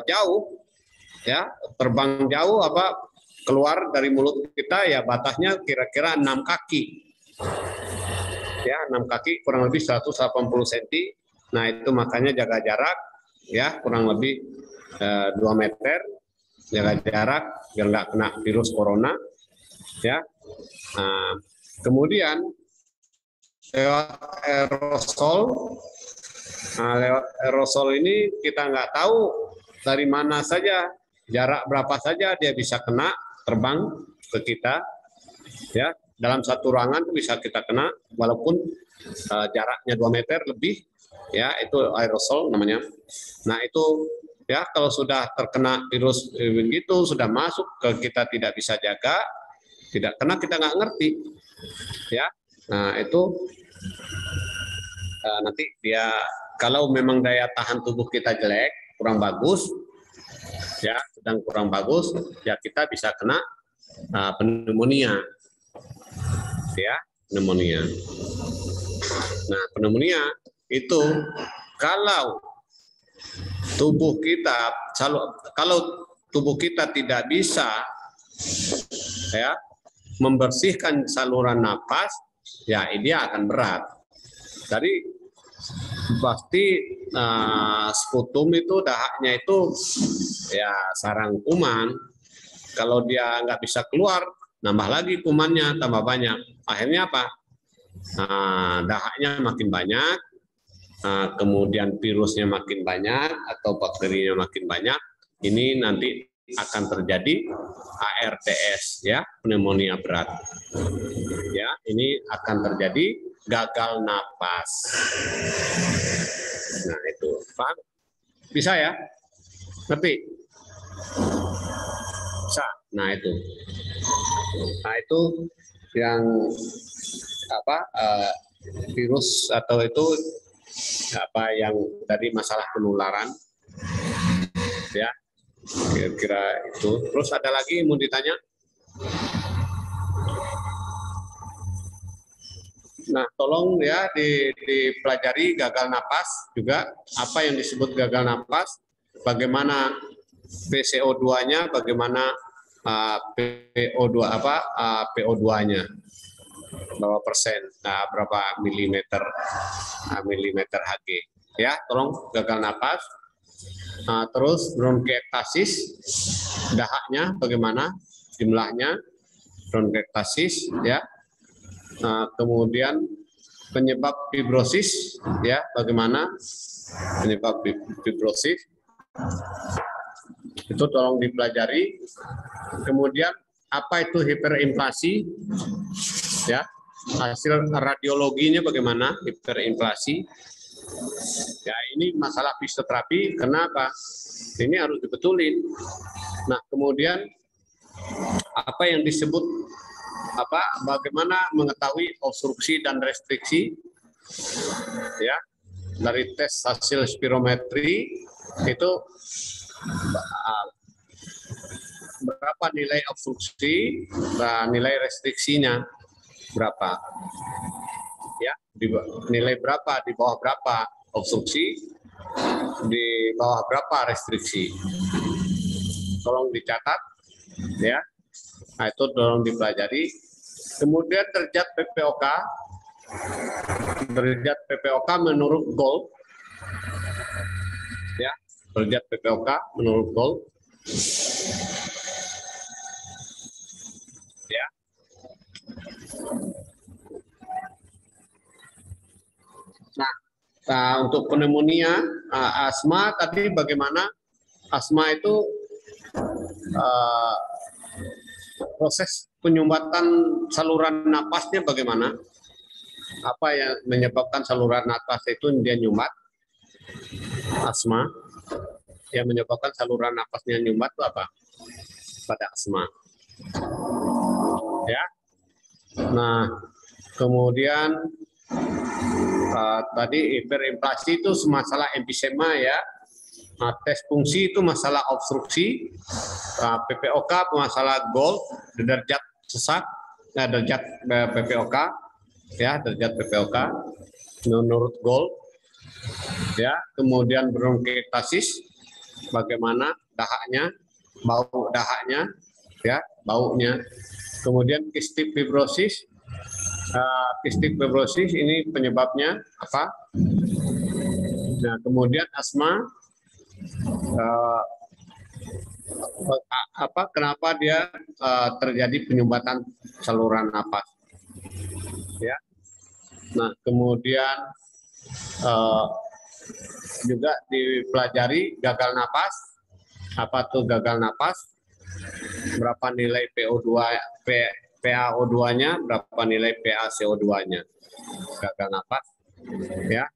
jauh, ya, terbang jauh keluar dari mulut kita, ya batasnya kira-kira 6 kaki. Ya, 6 kaki kurang lebih 180 cm. Nah, itu makanya jaga jarak, ya, kurang lebih 2 meter, jaga jarak biar nggak kena virus corona, ya. Nah, kemudian lewat aerosol, lewat aerosol ini kita nggak tahu dari mana saja, jarak berapa saja dia bisa kena, terbang ke kita, ya. Dalam satu ruangan bisa kita kena, walaupun jaraknya 2 meter lebih, ya, itu aerosol namanya. Nah, itu ya kalau sudah terkena virus begitu, sudah masuk ke kita tidak bisa jaga, tidak kena kita nggak ngerti, ya. Nah, itu nanti dia kalau memang daya tahan tubuh kita jelek, kurang bagus, ya, sedang kurang bagus, ya kita bisa kena pneumonia, ya, pneumonia. Nah, pneumonia itu kalau tubuh kita tidak bisa, ya, membersihkan saluran napas, ya dia akan berat. Jadi pasti sputum itu dahaknya itu ya sarang kuman. Kalau dia nggak bisa keluar, nambah lagi kumannya, tambah banyak. Akhirnya apa? Dahaknya makin banyak, kemudian virusnya makin banyak atau bakterinya makin banyak. Ini nanti akan terjadi ARDS, ya, pneumonia berat. Ya, ini akan terjadi gagal napas. Nah, itu paham? Bisa ya? Ngerti? Bisa. Nah, itu yang virus atau itu yang dari masalah penularan, ya, kira-kira itu. Terus ada lagi mau ditanya? Nah, tolong ya dipelajari gagal napas juga, apa yang disebut gagal napas, bagaimana PCO2-nya, bagaimana PO2-nya, berapa persen, berapa milimeter Hg, ya, tolong gagal napas. Terus bronkiektasis, dahaknya bagaimana, jumlahnya, bronkiektasis, ya. Kemudian penyebab fibrosis, ya, bagaimana penyebab fibrosis, itu tolong dipelajari. Kemudian apa itu hiperinflasi, ya, hasil radiologinya bagaimana hiperinflasi, ya, ini masalah fisioterapi. Kenapa? Ini harus dibetulin. Nah, kemudian apa yang disebut bagaimana mengetahui obstruksi dan restriksi, ya, dari tes hasil spirometri itu berapa nilai obstruksi dan nilai restriksinya berapa, ya, nilai berapa, di bawah berapa obstruksi, di bawah berapa restriksi, tolong dicatat, ya. Nah, itu tolong dipelajari. Kemudian derajat PPOK menurut GOLD, ya, derajat PPOK menurut GOLD, ya. Nah, untuk pneumonia, asma tadi bagaimana? Asma itu proses penyumbatan saluran napasnya bagaimana? Apa yang menyebabkan saluran napas itu dia nyumbat? Asma. Yang menyebabkan saluran napasnya nyumbat itu apa? Pada asma. Ya. Nah, kemudian tadi hiperinflasi itu masalah emfisema ya. Nah, tes fungsi itu masalah obstruksi, PPOK masalah gold, derajat sesak, derajat PPOK, ya derajat PPOK menurut gold, ya. Kemudian bronkiektasis, bagaimana dahaknya, bau dahaknya, ya baunya. Kemudian kistik fibrosis, ini penyebabnya apa? Nah, kemudian asma. Kenapa dia terjadi penyumbatan saluran napas, ya. Nah, kemudian juga dipelajari gagal napas. Apa tuh gagal napas? Berapa nilai PaO2-nya, berapa nilai PaCO2-nya? Gagal napas, ya.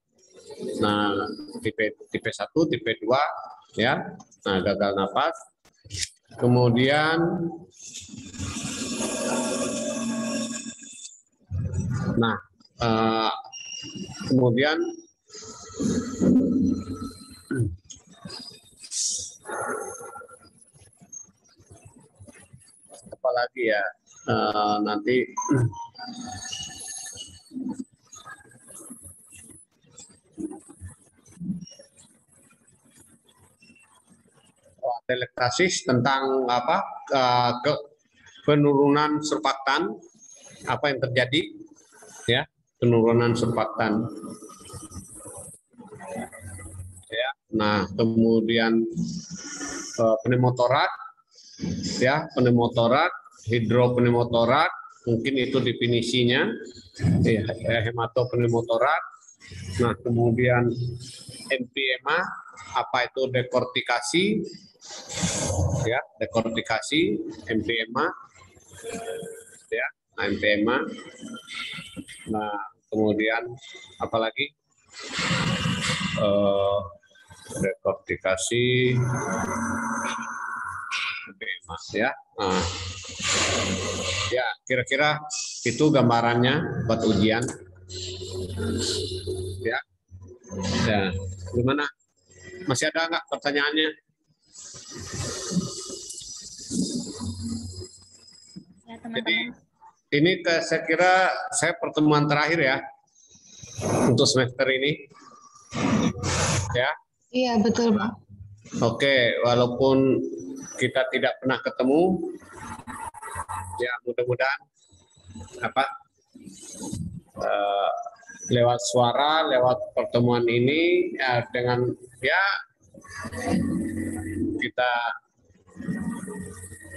Nah, tipe 1, tipe 2, ya. Nah, gagal napas. Kemudian kemudian apa lagi ya? Nanti telektasis tentang apa penurunan surfaktan, apa yang terjadi, ya penurunan surfaktan, ya. Nah, kemudian pneumotorak, ya pneumotorak, hidropneumotorak, mungkin itu definisinya, ya, hematopneumotorak. Nah, kemudian emfyema, apa itu dekortikasi, ya dekortikasi, emfyema, ya. Nah, emfyema. Nah, kemudian apalagi dekortikasi, emfyema, ya. Nah, ya kira-kira itu gambarannya buat ujian, ya. Ya, gimana? Masih ada nggak pertanyaannya? Ya, teman-teman. Jadi ini saya kira saya pertemuan terakhir ya untuk semester ini, ya. Iya, betul, Pak. Oke, walaupun kita tidak pernah ketemu, ya mudah-mudahan apa lewat suara, lewat pertemuan ini, ya, dengan ya kita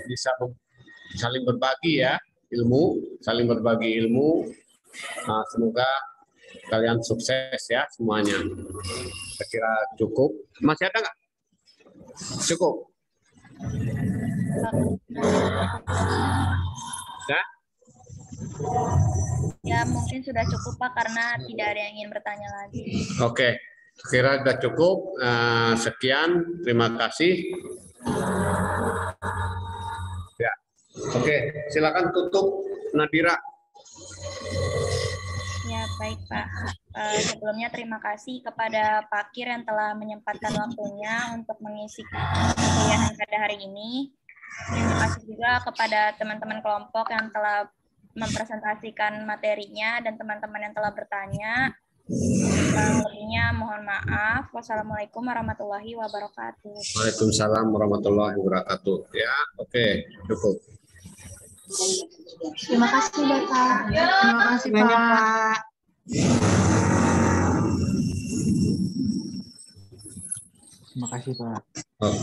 bisa saling berbagi ya ilmu, saling berbagi ilmu. Nah, semoga kalian sukses ya semuanya. Saya kira cukup. Masih ada nggak? Cukup. Ya? Ya, mungkin sudah cukup Pak karena tidak ada yang ingin bertanya lagi. Oke, kira sudah cukup. Sekian, terima kasih. Ya, oke, silakan tutup Nadira. Ya, baik Pak. Sebelumnya terima kasih kepada Pak Kir yang telah menyempatkan waktunya untuk mengisi kuliahan pada hari ini. Terima kasih juga kepada teman-teman kelompok yang telah mempresentasikan materinya dan teman-teman yang telah bertanya. Lebihnya mohon maaf. Wassalamualaikum warahmatullahi wabarakatuh. Waalaikumsalam warahmatullahi wabarakatuh. Ya, oke, cukup. Terima kasih, Bapak. Terima kasih, Pak. Terima kasih, Pak. Oh.